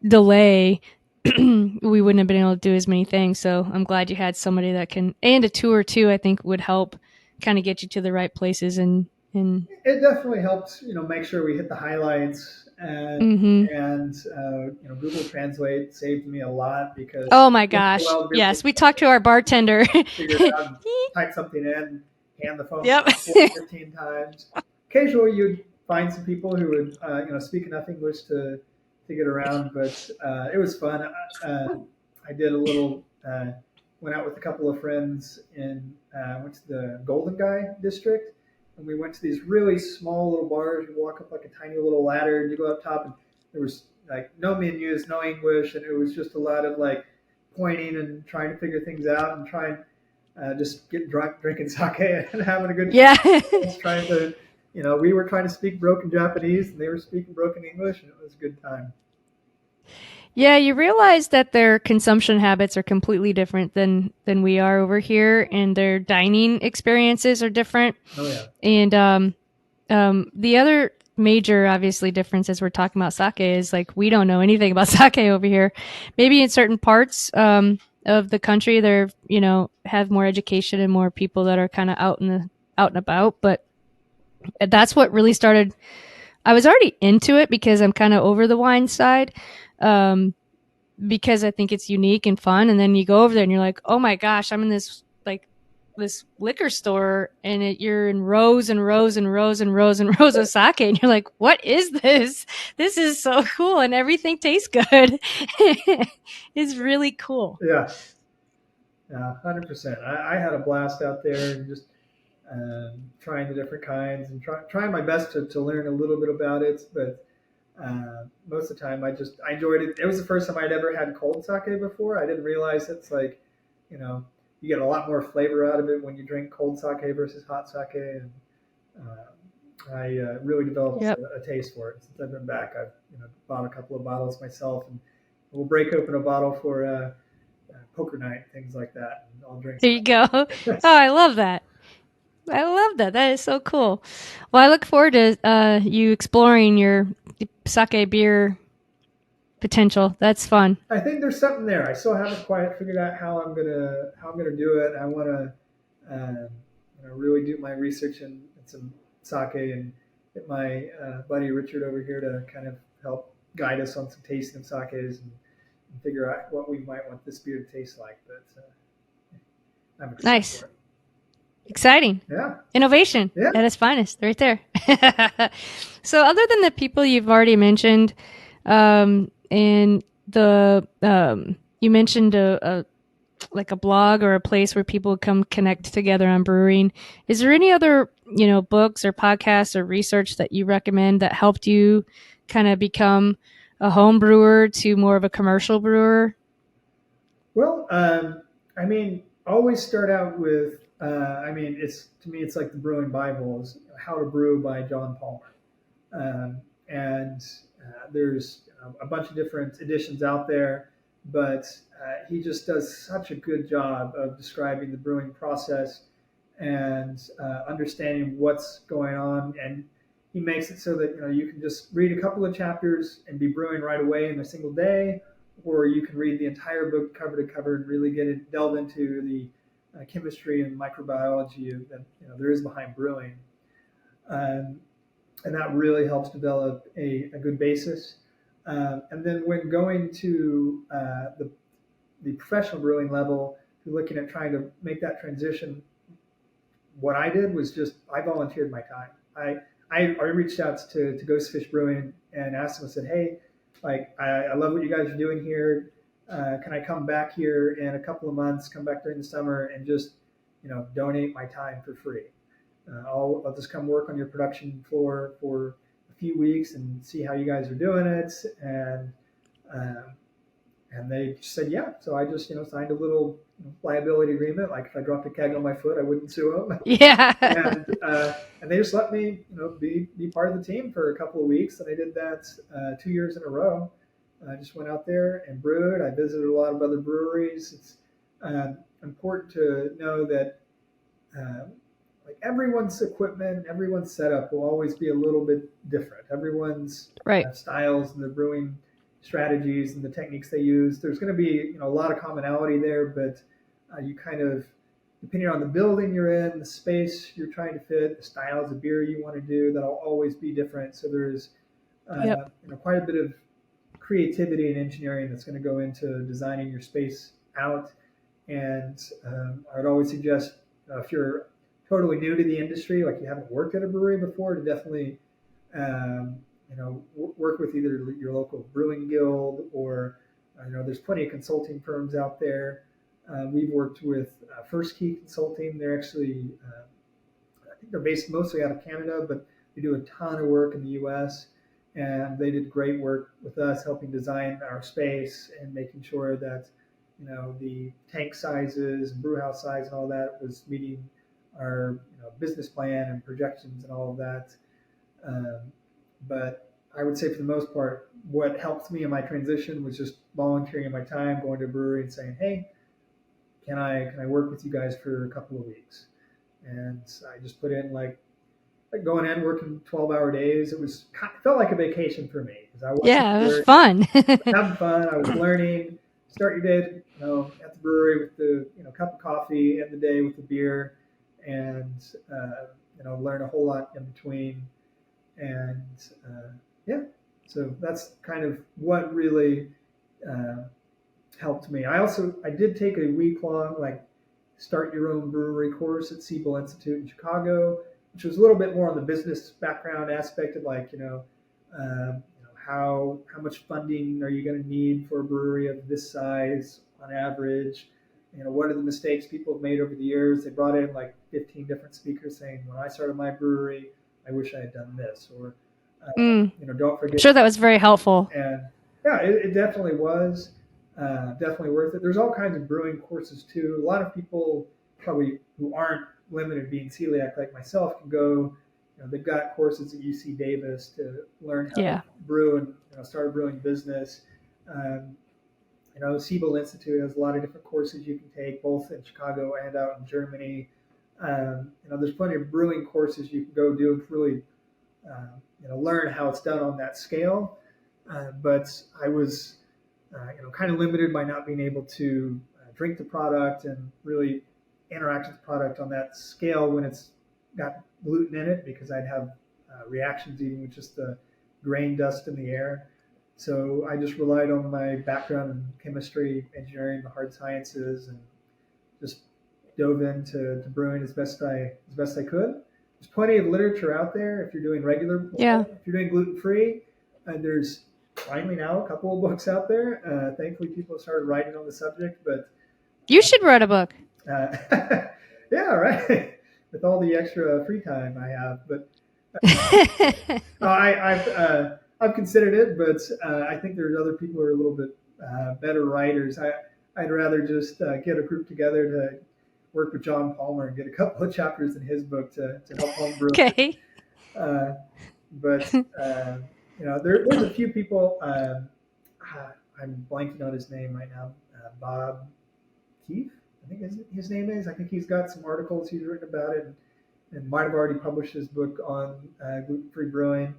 delay. We wouldn't have been able to do as many things. So I'm glad you had somebody that can, and a tour too, I think would help kind of get you to the right places and
It definitely helped, make sure we hit the highlights, and
mm-hmm.
Google Translate saved me a lot because
Oh my
once in a
gosh.
while, be able
Yes,
to
we talked to our bartender.
figure it out and type something in, hand the phone
Yep.
15 times. Occasionally, you'd find some people who would, speak enough English to get around, but it was fun. I did a little, went out with a couple of friends and went to the Golden Guy district, and we went to these really small little bars. You walk up like a tiny little ladder, and you go up top, and there was like no menus, no English, and it was just a lot of like pointing and trying to figure things out and trying just getting drunk, drinking sake, and having a good
Yeah.
time. Trying to, we were trying to speak broken Japanese, and they were speaking broken English, and it was a good time.
Yeah, you realize that their consumption habits are completely different than we are over here, and their dining experiences are different.
Oh yeah.
And the other major, obviously, difference as we're talking about sake is like we don't know anything about sake over here. Maybe in certain parts of the country, they're have more education and more people that are kind of out and about. But that's what really started. I was already into it because I'm kind of over the wine side. Because I think it's unique and fun. And then you go over there and you're like, oh my gosh, I'm in this liquor store and you're in rows and rows and rows and rows and rows of sake. And you're like, what is this? This is so cool. And everything tastes good. It's really cool.
Yeah. 100%. I had a blast out there and just trying the different kinds and trying my best to learn a little bit about it. But most of the time, I enjoyed it. It was the first time I'd ever had cold sake before. I didn't realize it's like, you know, you get a lot more flavor out of it when you drink cold sake versus hot sake. And I really developed
Yep.
a taste for it. Since I've been back, I've bought a couple of bottles myself, and we'll break open a bottle for poker night, things like that. And I'll drink.
There you go. Oh, I love that. I love that. That is so cool. Well, I look forward to you exploring your sake beer potential. That's fun.
I think there's something there. I still haven't quite figured out how I'm gonna do it. I want to really do my research in some sake and get my buddy Richard over here to kind of help guide us on some tasting of sakes and figure out what we might want this beer to taste like. But I'm excited
Nice.
for it.
Exciting.
Yeah.
Innovation
Yeah.
at its finest, right there. So, other than the people you've already mentioned, and you mentioned like a blog or a place where people come connect together on brewing. Is there any other books or podcasts or research that you recommend that helped you kind of become a home brewer to more of a commercial brewer?
Well, I mean, always start out with. It's to me, it's like the Brewing Bible is How to Brew by John Palmer, and there's a bunch of different editions out there, but he just does such a good job of describing the brewing process and understanding what's going on, and he makes it so that you can just read a couple of chapters and be brewing right away in a single day, or you can read the entire book cover to cover and really delve into the chemistry and microbiology that there is behind brewing, um, and that really helps develop a good basis. And then when going to the professional brewing level, you're looking at trying to make that transition. What I did was just I volunteered my time. I reached out to Ghost Fish Brewing and asked them. I said, hey, like I love what you guys are doing here. can I come back here in a couple of months, come back during the summer and just, donate my time for free? I'll just come work on your production floor for a few weeks and see how you guys are doing it. Um, and they said, yeah. So I just, signed a little liability agreement. Like if I dropped a keg on my foot, I wouldn't sue them.
Yeah.
And they just let me, be part of the team for a couple of weeks. And I did that 2 years in a row. I just went out there and brewed. I visited a lot of other breweries. It's important to know that like everyone's equipment, everyone's setup will always be a little bit different. Everyone's
Right.
styles and the brewing strategies and the techniques they use. There's going to be a lot of commonality there, but you kind of, depending on the building you're in, the space you're trying to fit, the styles of beer you want to do, that'll always be different. So there's quite a bit of creativity and engineering that's going to go into designing your space out. And I'd always suggest if you're totally new to the industry, like you haven't worked at a brewery before, to definitely work with either your local brewing guild or there's plenty of consulting firms out there. We've worked with First Key Consulting. They're actually I think they're based mostly out of Canada, but they do a ton of work in the U.S. And they did great work with us, helping design our space and making sure that the tank sizes and brew house size and all that was meeting our business plan and projections and all of that. But I would say for the most part, what helped me in my transition was just volunteering my time, going to a brewery and saying, "Hey, can I work with you guys for a couple of weeks?" And I just put in like going in, working 12-hour days. It felt like a vacation for me because I wasn't
It was fun.
having fun. I was learning. Start your day, at the brewery with the cup of coffee, end the day with the beer, and learn a whole lot in between. And so that's kind of what really helped me. I did take a week-long start your own brewery course at Siebel Institute in Chicago, which was a little bit more on the business background aspect of how much funding are you going to need for a brewery of this size on average? What are the mistakes people have made over the years? They brought in like 15 different speakers saying, when I started my brewery, I wish I had done this, or don't forget.
I'm sure that was very helpful.
And yeah, it definitely was definitely worth it. There's all kinds of brewing courses too. A lot of people probably who aren't limited being celiac like myself can go. They've got courses at UC Davis to learn how to brew and start a brewing business. Siebel Institute has a lot of different courses you can take, both in Chicago and out in Germany. There's plenty of brewing courses you can go do and really, learn how it's done on that scale. But I was, kind of limited by not being able to drink the product and really interact with the product on that scale when it's got gluten in it, because I'd have reactions even with just the grain dust in the air. So I just relied on my background in chemistry, engineering, the hard sciences, and just dove into brewing as best I could. There's plenty of literature out there if you're doing if you're doing gluten-free. There's finally now a couple of books out there. Thankfully, people have started writing on the subject. But
you should write a book.
Yeah, right. With all the extra free time I have, but I've considered it, but I think there's other people who are a little bit better writers. I'd rather just get a group together to work with John Palmer and get a couple of chapters in his book to help homebrew.
Okay.
But there's a few people. I'm blanking on his name right now. Bob Keefe, I think his name is. I think he's got some articles he's written about it, and might have already published his book on gluten-free brewing.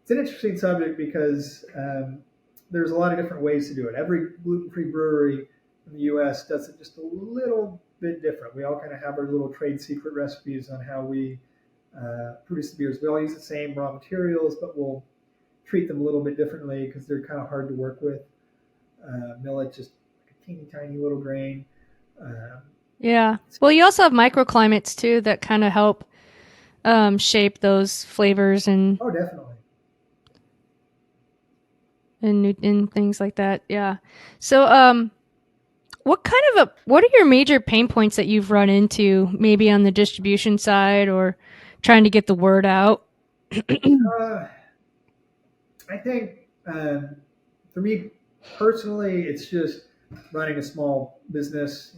It's an interesting subject because there's a lot of different ways to do it. Every gluten-free brewery in the U.S. does it just a little bit different. We all kind of have our little trade secret recipes on how we produce the beers. We all use the same raw materials, but we'll treat them a little bit differently because they're kind of hard to work with. Millet, just like a teeny tiny little grain.
Well, you also have microclimates too that kind of help shape those flavors and.
Oh, definitely.
and things like that. Yeah. So, what are your major pain points that you've run into, maybe on the distribution side or trying to get the word out?
Uh, I think for me personally, it's just running a small business.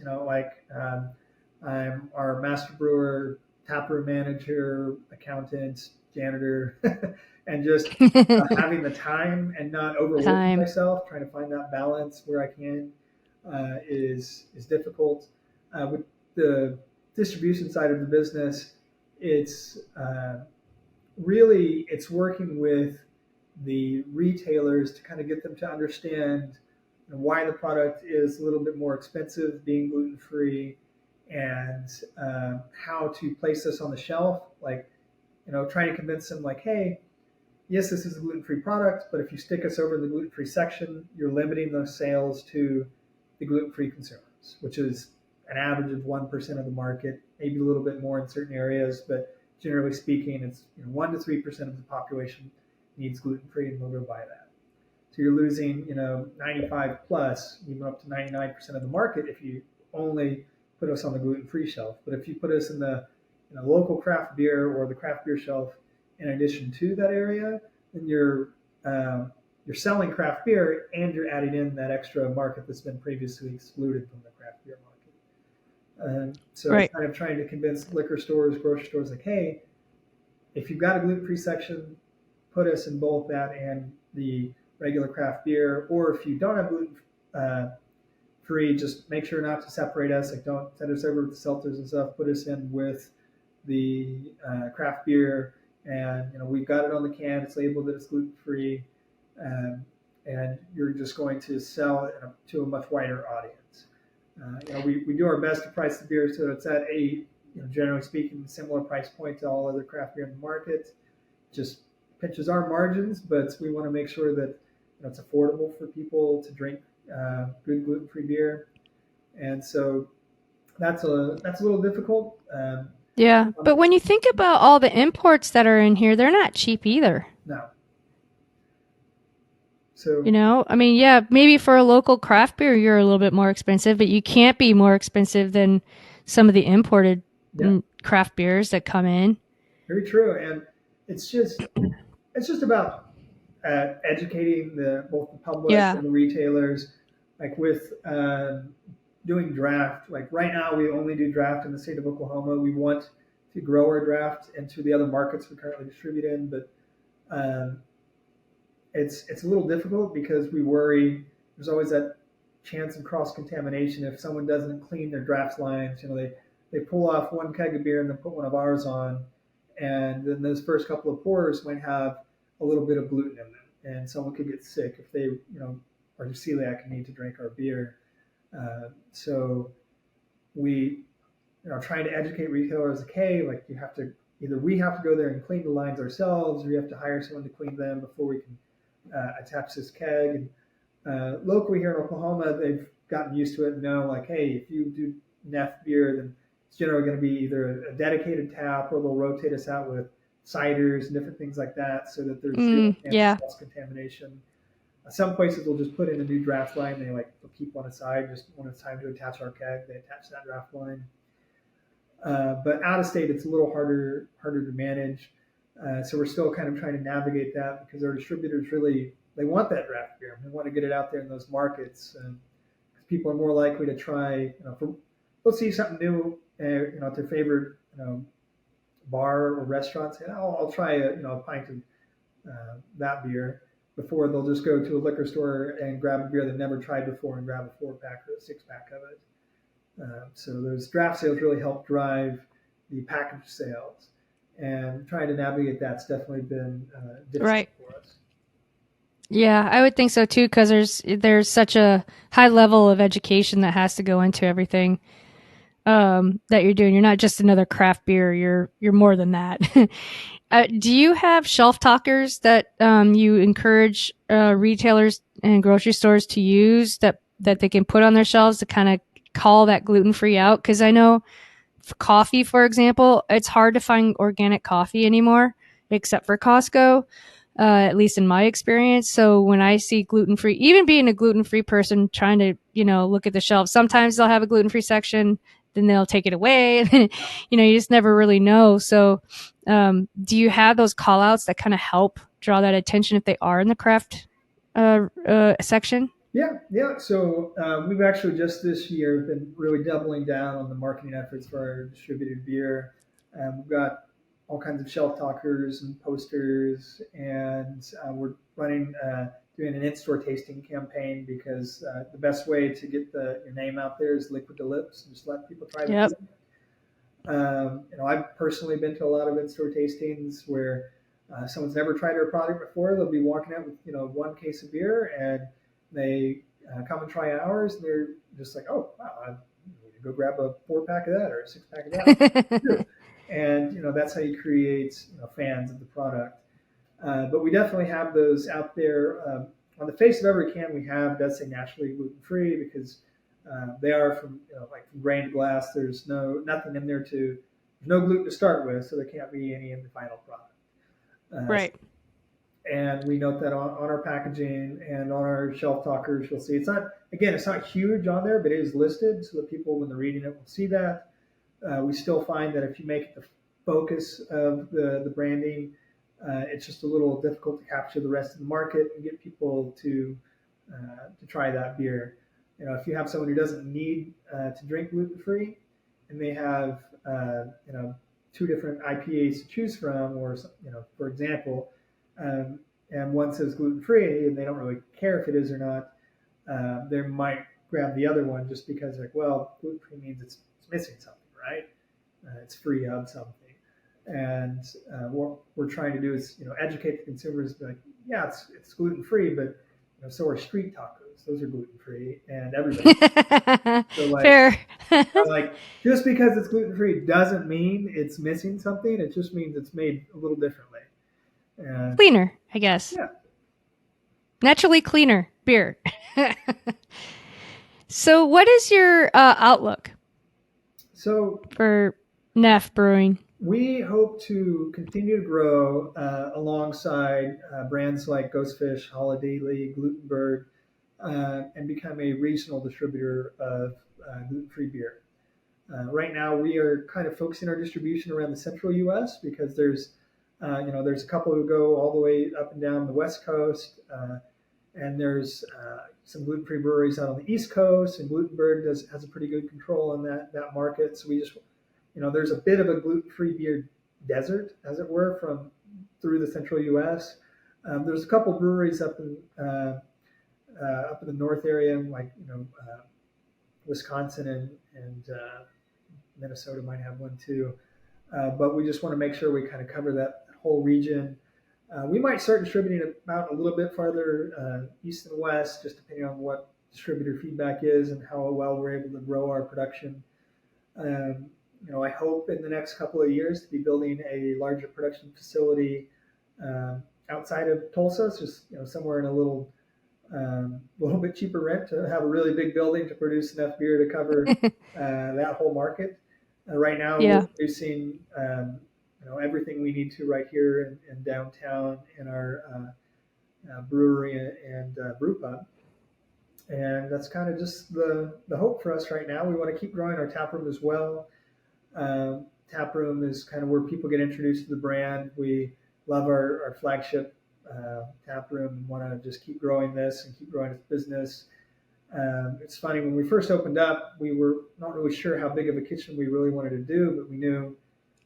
I'm our master brewer, taproom manager, accountant, janitor, and just having the time and not overworking
Time.
myself, trying to find that balance where I can is difficult. With the distribution side of the business, it's really it's working with the retailers to kind of get them to understand why the product is a little bit more expensive being gluten free, and how to place this on the shelf. Like, trying to convince them, like, hey, yes, this is a gluten-free product, but if you stick us over in the gluten-free section, you're limiting those sales to the gluten-free consumers, which is an average of 1% of the market, maybe a little bit more in certain areas, but generally speaking, it's 1 to 3% of the population needs gluten-free, and they'll go buy that. So you're losing, 95 plus, even up to 99% of the market if you only put us on the gluten-free shelf. But if you put us in the local craft beer or the craft beer shelf in addition to that area, then you're selling craft beer and you're adding in that extra market that's been previously excluded from the craft beer market. So
Right.
it's kind of trying to convince liquor stores, grocery stores, like, hey, if you've got a gluten-free section, put us in both that and the regular craft beer. Or if you don't have gluten-free, just make sure not to separate us. Like, don't send us over with the seltzers and stuff. Put us in with the craft beer, and we've got it on the can. It's labeled that it's gluten-free, and you're just going to sell it to a much wider audience. We do our best to price the beer so it's at generally speaking, similar price point to all other craft beer in the market. Just pinches our margins, but we want to make sure that it's affordable for people to drink good gluten-free beer, and so that's a little difficult.
Yeah. But when you think about all the imports that are in here, they're not cheap either.
No. So
I mean, yeah, maybe for a local craft beer, you're a little bit more expensive, but you can't be more expensive than some of the imported
yeah,
craft beers that come in.
very true, and it's just about educating both the public
Yeah.
and the retailers, like with doing draft. Like right now, we only do draft in the state of Oklahoma. We want to grow our draft into the other markets we currently distribute in, but um, it's a little difficult because we worry there's always that chance of cross contamination if someone doesn't clean their draft lines. They pull off one keg of beer and then put one of ours on, and then those first couple of pours might have a little bit of gluten in them, and someone could get sick if they are celiac and need to drink our beer. So we are trying to educate retailers, like, hey, like, you have to either we have to go there and clean the lines ourselves, or you have to hire someone to clean them before we can attach this keg. And locally here in Oklahoma, they've gotten used to it and know, like, hey, if you do Neff beer, then it's generally going to be either a dedicated tap or they'll rotate us out with ciders and different things like that, so that there's zero chance
Yeah.
of cross contamination. Some places will just put in a new draft line. They'll keep one aside just when it's time to attach our keg. They attach that draft line. But out of state, it's a little harder to manage. So we're still kind of trying to navigate that because our distributors really they want that draft beer. They want to get it out there in those markets, because people are more likely to try. They'll see something new, at their favorite bar or restaurant. Say, oh, I'll try a pint of that beer before they'll just go to a liquor store and grab a beer they've never tried before and grab a 4-pack or a 6-pack of it. So those draft sales really help drive the package sales, and trying to navigate that's definitely been difficult
Right.
for us.
Yeah, I would think so too, because there's such a high level of education that has to go into everything that you're doing. You're not just another craft beer. You're more than that. Do you have shelf talkers that you encourage retailers and grocery stores to use that they can put on their shelves to kind of call that gluten free out? Because I know for coffee, for example, it's hard to find organic coffee anymore, except for Costco. at least in my experience. So when I see gluten-free, even being a gluten-free person trying to, look at the shelf, sometimes they'll have a gluten-free section, then they'll take it away. You just never really know. So do you have those call outs that kind of help draw that attention if they are in the craft section?
Yeah. So we've actually just this year been really doubling down on the marketing efforts for our distributed beer. We've got all kinds of shelf talkers and posters, and we're doing an in-store tasting campaign because the best way to get your name out there is liquid to lips. Just let people try the
Yep.
beer. I've personally been to a lot of in-store tastings where someone's never tried our product before. They'll be walking out with one case of beer, and they come and try ours, and they're just like, oh wow, I need to go grab a 4-pack of that or a 6-pack of that. And that's how you create fans of the product. But we definitely have those out there. On the face of every can we have does say naturally gluten free because they are from like from grain to glass. There's nothing in there there's no gluten to start with, so there can't be any in the final product.
Right.
And we note that on our packaging and on our shelf talkers. You'll see it's not huge on there, but it is listed so that people when they're reading it will see that. We still find that if you make it the focus of the branding, it's just a little difficult to capture the rest of the market and get people to try that beer. If you have someone who doesn't need to drink gluten free, and they have 2 different IPAs to choose from, or for example, and one says gluten free, and they don't really care if it is or not, they might grab the other one just because gluten free means it's missing something, right? It's free of something. And what we're trying to do is, educate the consumers. Like, yeah, it's gluten free, but so are street tacos. Those are gluten free, and everybody. So
Fair.
Just because it's gluten free doesn't mean it's missing something. It just means it's made a little differently. And
cleaner, I guess.
Yeah.
Naturally cleaner beer. So, what is your outlook? For Neff Brewing?
We hope to continue to grow alongside brands like Ghostfish, Holiday League, Glutenberg, and become a regional distributor of gluten-free beer. Right now, we are kind of focusing our distribution around the central U.S. because there's a couple who go all the way up and down the West Coast, and there's some gluten-free breweries out on the East Coast, and Glutenberg has a pretty good control on that market. So we just there's a bit of a gluten-free beer desert, as it were, through the central U.S. There's a couple breweries up in the north area, like Wisconsin and Minnesota might have one too. But we just want to make sure we kind of cover that whole region. We might start distributing about a little bit farther east and west, just depending on what distributor feedback is and how well we're able to grow our production. I hope in the next couple of years to be building a larger production facility outside of Tulsa. It's just somewhere in a little bit cheaper rent to have a really big building to produce enough beer to cover that whole market. Right now, we're producing everything we need to right here in downtown in our brewery and brew pub. And that's kind of just the hope for us right now. We want to keep growing our tap room as well. Tap room is kind of where people get introduced to the brand. We love our flagship tap room and want to just keep growing this and keep growing its business. It's funny, when we first opened up, we were not really sure how big of a kitchen we really wanted to do, but we knew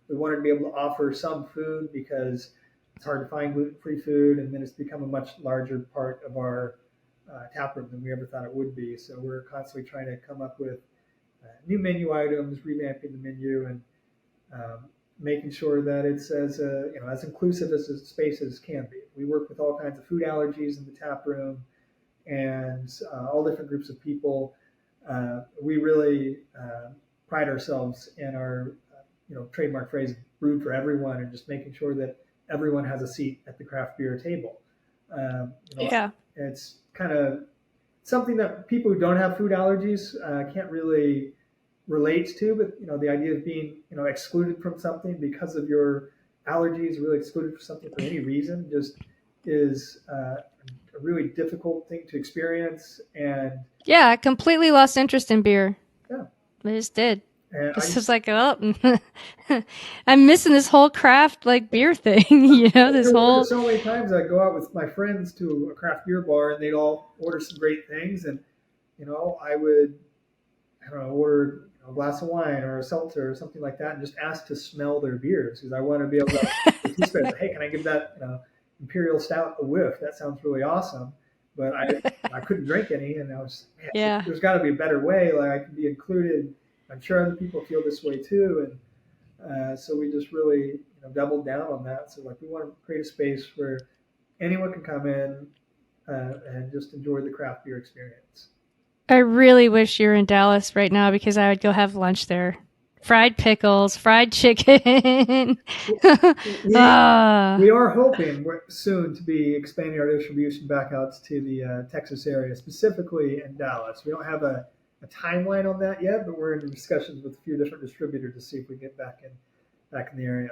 we wanted to be able to offer some food because it's hard to find gluten-free food, and then it's become a much larger part of our tap room than we ever thought it would be. So we're constantly trying to come up with new menu items, revamping the menu, and making sure that it's as inclusive as the spaces can be. We work with all kinds of food allergies in the tap room, and all different groups of people. We really pride ourselves in our trademark phrase "brewed for everyone," and just making sure that everyone has a seat at the craft beer table. It's kind of something that people who don't have food allergies can't really relate to, but the idea of being excluded from something because of your allergies, really excluded from something for any reason, just is a really difficult thing to experience. And
Yeah, I completely lost interest in beer.
yeah,
I just did.
and
It's just like, oh, I'm missing this whole craft like beer thing. This
there were
whole.
so many times I'd go out with my friends to a craft beer bar and they'd all order some great things. And, I would, I don't know, order a glass of wine or a seltzer or something like that and just ask to smell their beers because I want to be able to participate. Hey, can I give that imperial stout a whiff? That sounds really awesome. But I couldn't drink any, and I was, man,
Yeah.
there's got to be a better way. Like I can be included. I'm sure other people feel this way too, and so we just really doubled down on that. So like we want to create a space where anyone can come in and just enjoy the craft beer experience.
I really wish you were in Dallas right now because I would go have lunch there. Fried pickles, fried chicken.
We
Ah.
we are hoping soon to be expanding our distribution back out to the Texas area, specifically in Dallas. We don't have a timeline on that yet, but we're in discussions with a few different distributors to see if we get back in the area.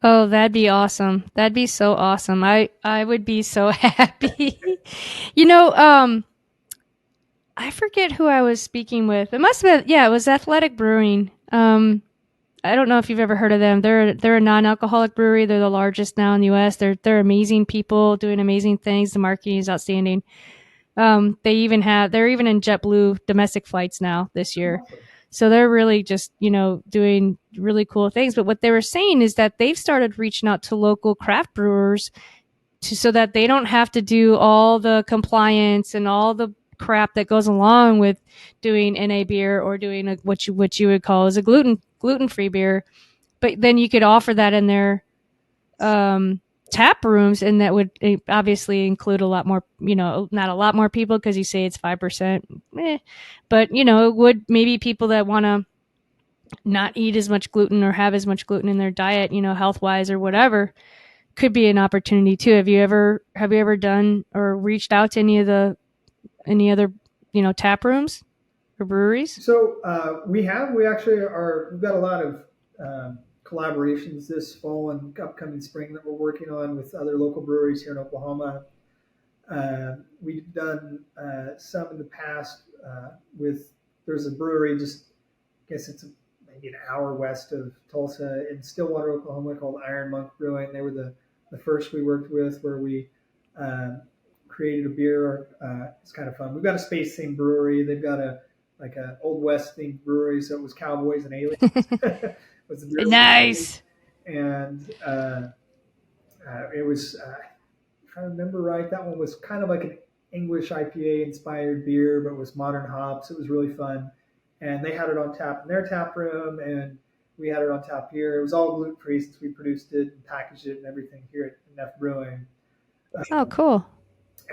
Oh, that'd be awesome. That'd be so awesome. I would be so happy. you know, um I forget who I was speaking with. It must have been, yeah, it was Athletic Brewing. I don't know if you've ever heard of them. They're a non-alcoholic brewery. They're the largest now in the U.S. They're amazing people doing amazing things. The marketing is outstanding. They're even in JetBlue domestic flights now this year.
Awesome.
So they're really just, doing really cool things. But what they were saying is that they've started reaching out to local craft brewers so that they don't have to do all the compliance and all the crap that goes along with doing NA beer or doing what you would call as a gluten-free beer. But then you could offer that in their tap rooms, and that would obviously include a lot more, not a lot more people because you say it's 5%, but it would maybe people that want to not eat as much gluten or have as much gluten in their diet, health wise or whatever, could be an opportunity too. Have you ever done or reached out to any other tap rooms or breweries?
So we we've got a lot of collaborations this fall and upcoming spring that we're working on with other local breweries here in Oklahoma. We've done some in the past there's a brewery just, I guess it's maybe an hour west of Tulsa in Stillwater, Oklahoma, called Iron Monk Brewing. They were the first we worked with where we created a beer. It's kind of fun. We've got a space themed brewery. They've got a old west themed brewery, so it was cowboys and aliens. Was the beer
Nice.
and it was if I remember right, that one was kind of like an English IPA inspired beer, but with modern hops. It was really fun, and they had it on tap in their tap room, and we had it on tap here. It was all gluten free since we produced it and packaged it and everything here at Neff Brewing.
Oh, cool.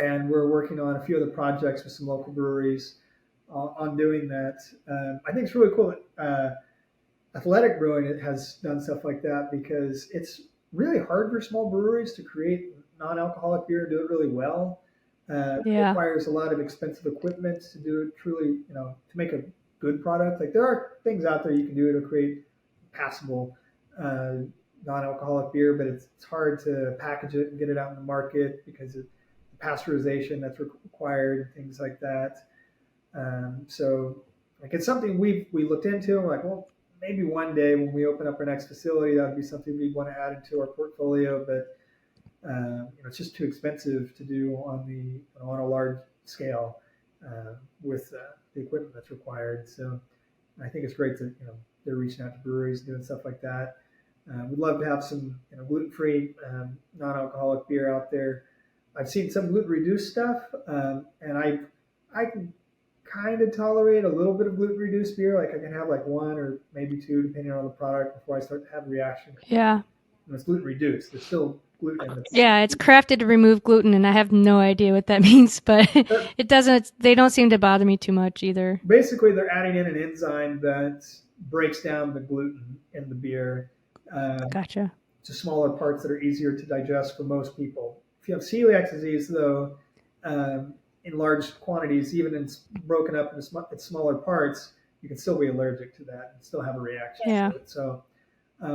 And we're working on a few other projects with some local breweries on doing that. I think it's really cool that Athletic Brewing has done stuff like that because it's really hard for small breweries to create non-alcoholic beer and do it really well. It requires a lot of expensive equipment to do it truly, to make a good product. Like there are things out there you can do to create passable non-alcoholic beer, but it's hard to package it and get it out in the market because of the pasteurization that's required, things like that. So like it's something we looked into and we're like, well, maybe one day when we open up our next facility, that would be something we'd want to add into our portfolio. But it's just too expensive to do on a large scale with the equipment that's required. So I think it's great that they're reaching out to breweries, doing stuff like that. We'd love to have some gluten-free, non-alcoholic beer out there. I've seen some gluten-reduced stuff, and I can kind of tolerate a little bit of gluten-reduced beer. Like I can have like one or maybe two, depending on the product, before I start to have a reaction.
Yeah.
It's gluten-reduced. There's still gluten in it.
Yeah, it's crafted to remove gluten, and I have no idea what that means, but it doesn't. They don't seem to bother me too much either.
Basically, they're adding in an enzyme that breaks down the gluten in the beer
Gotcha.
to smaller parts that are easier to digest for most people. If you have celiac disease, though, in large quantities, even in broken up in smaller parts, you can still be allergic to that and still have a reaction to it. So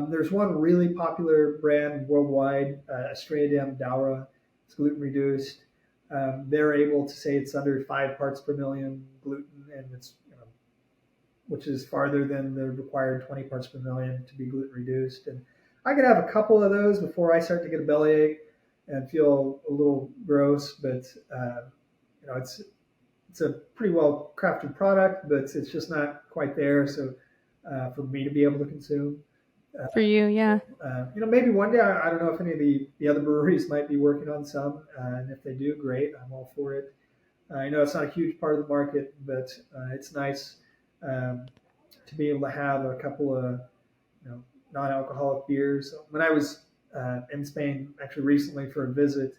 there's one really popular brand worldwide, Estrella Daura. it's gluten reduced. They're able to say it's under 5 parts per million gluten, and it's which is farther than the required 20 parts per million to be gluten reduced. And I could have a couple of those before I start to get a bellyache and feel a little gross, but it's a pretty well crafted product, but it's just not quite there. So for me to be able to consume.
For you, yeah.
Maybe one day, I don't know if any of the other breweries might be working on some, and if they do, great, I'm all for it. I know it's not a huge part of the market, but it's nice to be able to have a couple of non-alcoholic beers. When I was in Spain, actually recently for a visit,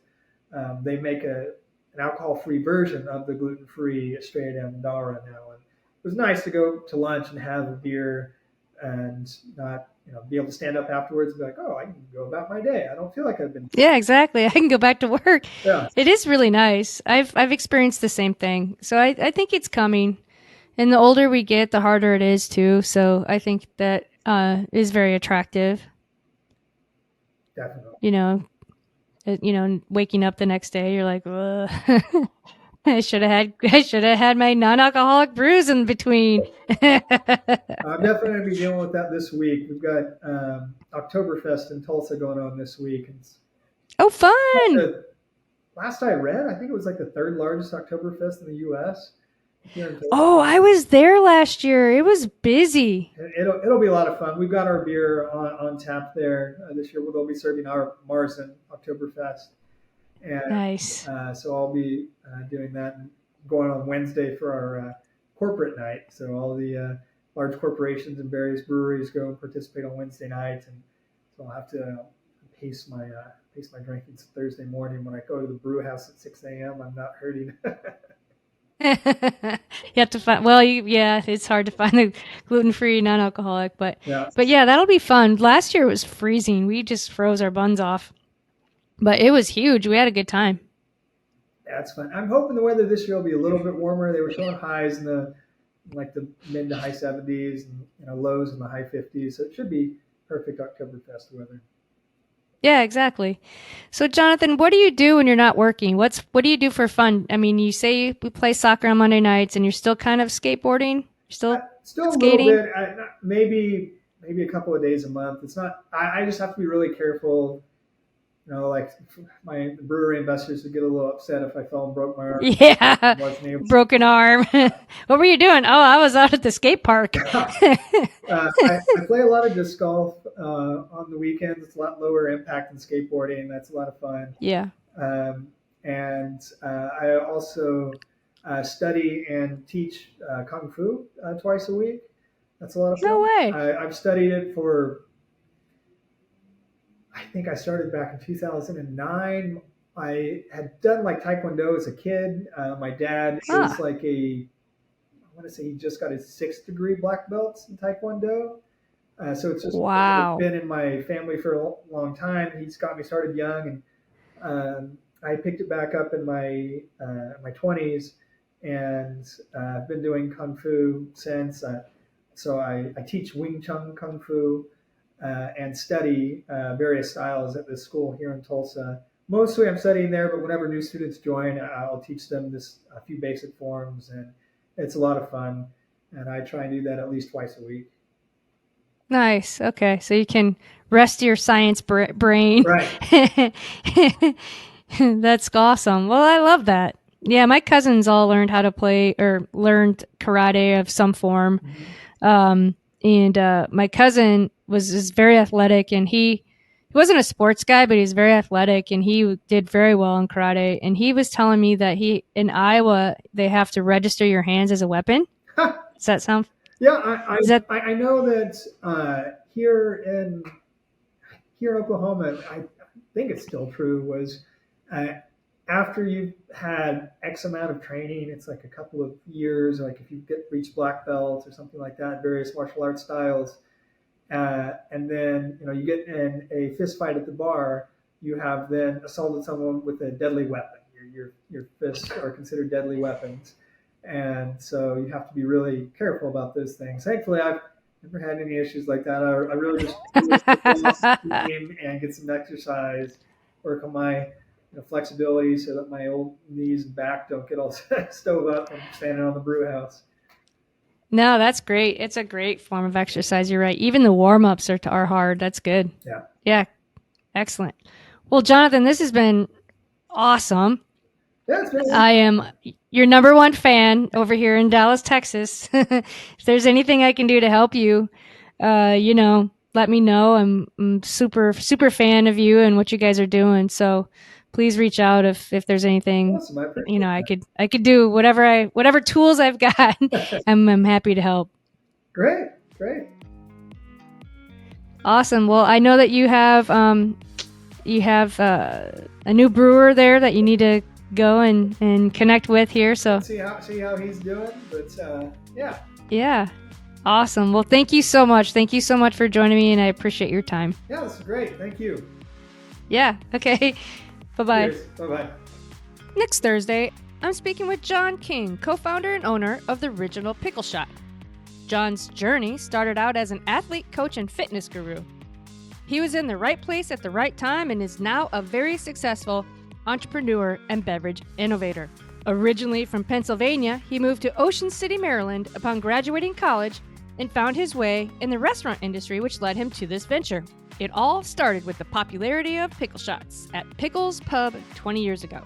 they make an alcohol-free version of the gluten-free Estrella Andara now, and it was nice to go to lunch and have a beer and not be able to stand up afterwards and be like, oh, I can go about my day. I don't feel like I've been.
Yeah, exactly. I can go back to work.
Yeah.
It is really nice. I've experienced the same thing. So I think it's coming. And the older we get, the harder it is too. So I think that is very attractive.
Definitely.
Waking up the next day, you're like, I should have had my non-alcoholic brews in between.
I'm definitely going to be dealing with that this week. We've got Oktoberfest in Tulsa going on this week.
Oh, fun!
Last I read, I think it was like the third largest Oktoberfest in the U.S.
Oh, I was there last year. It was busy.
It'll be a lot of fun. We've got our beer on tap there this year. They'll be serving our Marzen Oktoberfest. And,
nice.
So I'll be doing that and going on Wednesday for our corporate night. So all the large corporations and various breweries go and participate on Wednesday night, and so I'll have to pace my drinking Thursday morning. When I go to the brew house at 6 a.m., I'm not hurting.
You have to find. Well, it's hard to find the gluten-free, non-alcoholic, but yeah, that'll be fun. Last year it was freezing. We just froze our buns off, but it was huge. We had a good time.
That's fun. I'm hoping the weather this year will be a little bit warmer. They were showing highs in the mid to high 70s and lows in the high 50s. So it should be perfect Oktoberfest weather.
Yeah, exactly. So, Jonathan, what do you do when you're not working? What do you do for fun? I mean, you say we play soccer on Monday nights, and you're still kind of skateboarding. You're still skating?
A little bit. Maybe a couple of days a month. It's not. I just have to be really careful. Like my brewery investors would get a little upset if I fell and broke my arm.
Yeah, broken arm. What were you doing? Oh, I was out at the skate park.
I play a lot of disc golf on the weekends. It's a lot lower impact than skateboarding. That's a lot of fun.
Yeah.
And I also study and teach Kung Fu twice a week. That's a lot of fun.
No way.
I've studied it for, I think I started back in 2009. I had done like Taekwondo as a kid. My dad is like I want to say he just got his 6th degree black belt in Taekwondo. So it's just been in my family for a long time. He's got me started young, and I picked it back up in my 20s, and I've been doing Kung Fu since. So I teach Wing Chun Kung Fu and study various styles at this school here in Tulsa. Mostly I'm studying there, but whenever new students join, I'll teach them a few basic forms, and it's a lot of fun. And I try and do that at least twice a week.
Nice. Okay. So you can rest your science brain.
Right.
That's awesome. Well, I love that. Yeah, my cousins all learned how to play or learned karate of some form. Mm-hmm. And my cousin was very athletic, and he wasn't a sports guy, but he was very athletic, and he did very well in karate. And he was telling me that in Iowa, they have to register your hands as a weapon. Does that sound?
Yeah, I know that here in Oklahoma, I think it's still true, was after you've had X amount of training, it's like a couple of years, like if you reach black belt or something like that, various martial arts styles, and then you get in a fist fight at the bar, you have then assaulted someone with a deadly weapon. Your fists are considered deadly weapons. And so you have to be really careful about those things. Thankfully, I've never had any issues like that. I really just game and get some exercise, work on my flexibility so that my old knees and back don't get all stove up when I'm standing on the brew house.
No, that's great. It's a great form of exercise. You're right. Even the warm-ups are hard. That's good.
Yeah.
Yeah. Excellent. Well, Jonathan, this has been awesome.
Yeah, it's been.
I am your number one fan over here in Dallas, Texas. If there's anything I can do to help you, let me know. I'm super, super fan of you and what you guys are doing. So please reach out if there's anything,
Awesome. I appreciate
I could do whatever tools I've got. I'm happy to help.
Great.
Awesome. Well, I know that you have a new brewer there that you need to go and connect with here. So
see how he's doing. But yeah.
Yeah. Awesome. Well, thank you so much. Thank you so much for joining me, and I appreciate your time.
Yeah, this is great. Thank you.
Yeah. Okay. Bye-bye.
Cheers. Bye-bye.
Next Thursday, I'm speaking with John King, co-founder and owner of the Original Pickle Shot. John's journey started out as an athlete, coach, and fitness guru. He was in the right place at the right time and is now a very successful entrepreneur and beverage innovator. Originally from Pennsylvania, he moved to Ocean City, Maryland upon graduating college and found his way in the restaurant industry, which led him to this venture. It all started with the popularity of pickle shots at Pickles Pub 20 years ago.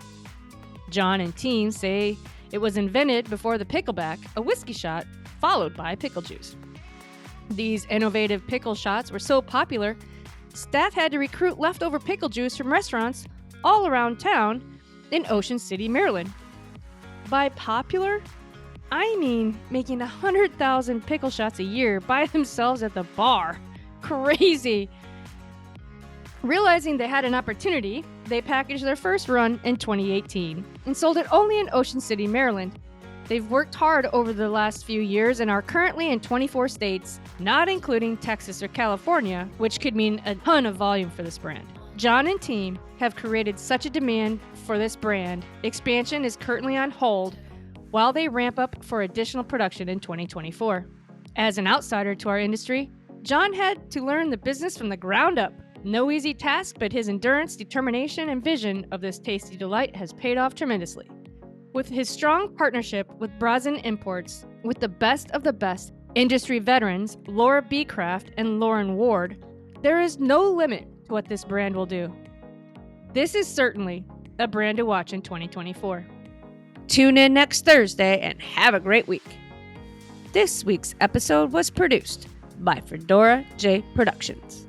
John and team say it was invented before the pickleback, a whiskey shot, followed by pickle juice. These innovative pickle shots were so popular, staff had to recruit leftover pickle juice from restaurants all around town in Ocean City, Maryland. By popular, I mean making 100,000 pickle shots a year by themselves at the bar. Crazy! Realizing they had an opportunity, they packaged their first run in 2018 and sold it only in Ocean City, Maryland. They've worked hard over the last few years and are currently in 24 states, not including Texas or California, which could mean a ton of volume for this brand. John and team have created such a demand for this brand, expansion is currently on hold while they ramp up for additional production in 2024. As an outsider to our industry, John had to learn the business from the ground up. No easy task, but his endurance, determination, and vision of this tasty delight has paid off tremendously. With his strong partnership with Brazen Imports, with the best of the best industry veterans, Laura B. Craft and Lauren Ward, there is no limit to what this brand will do. This is certainly a brand to watch in 2024. Tune in next Thursday and have a great week. This week's episode was produced by Fedora J Productions.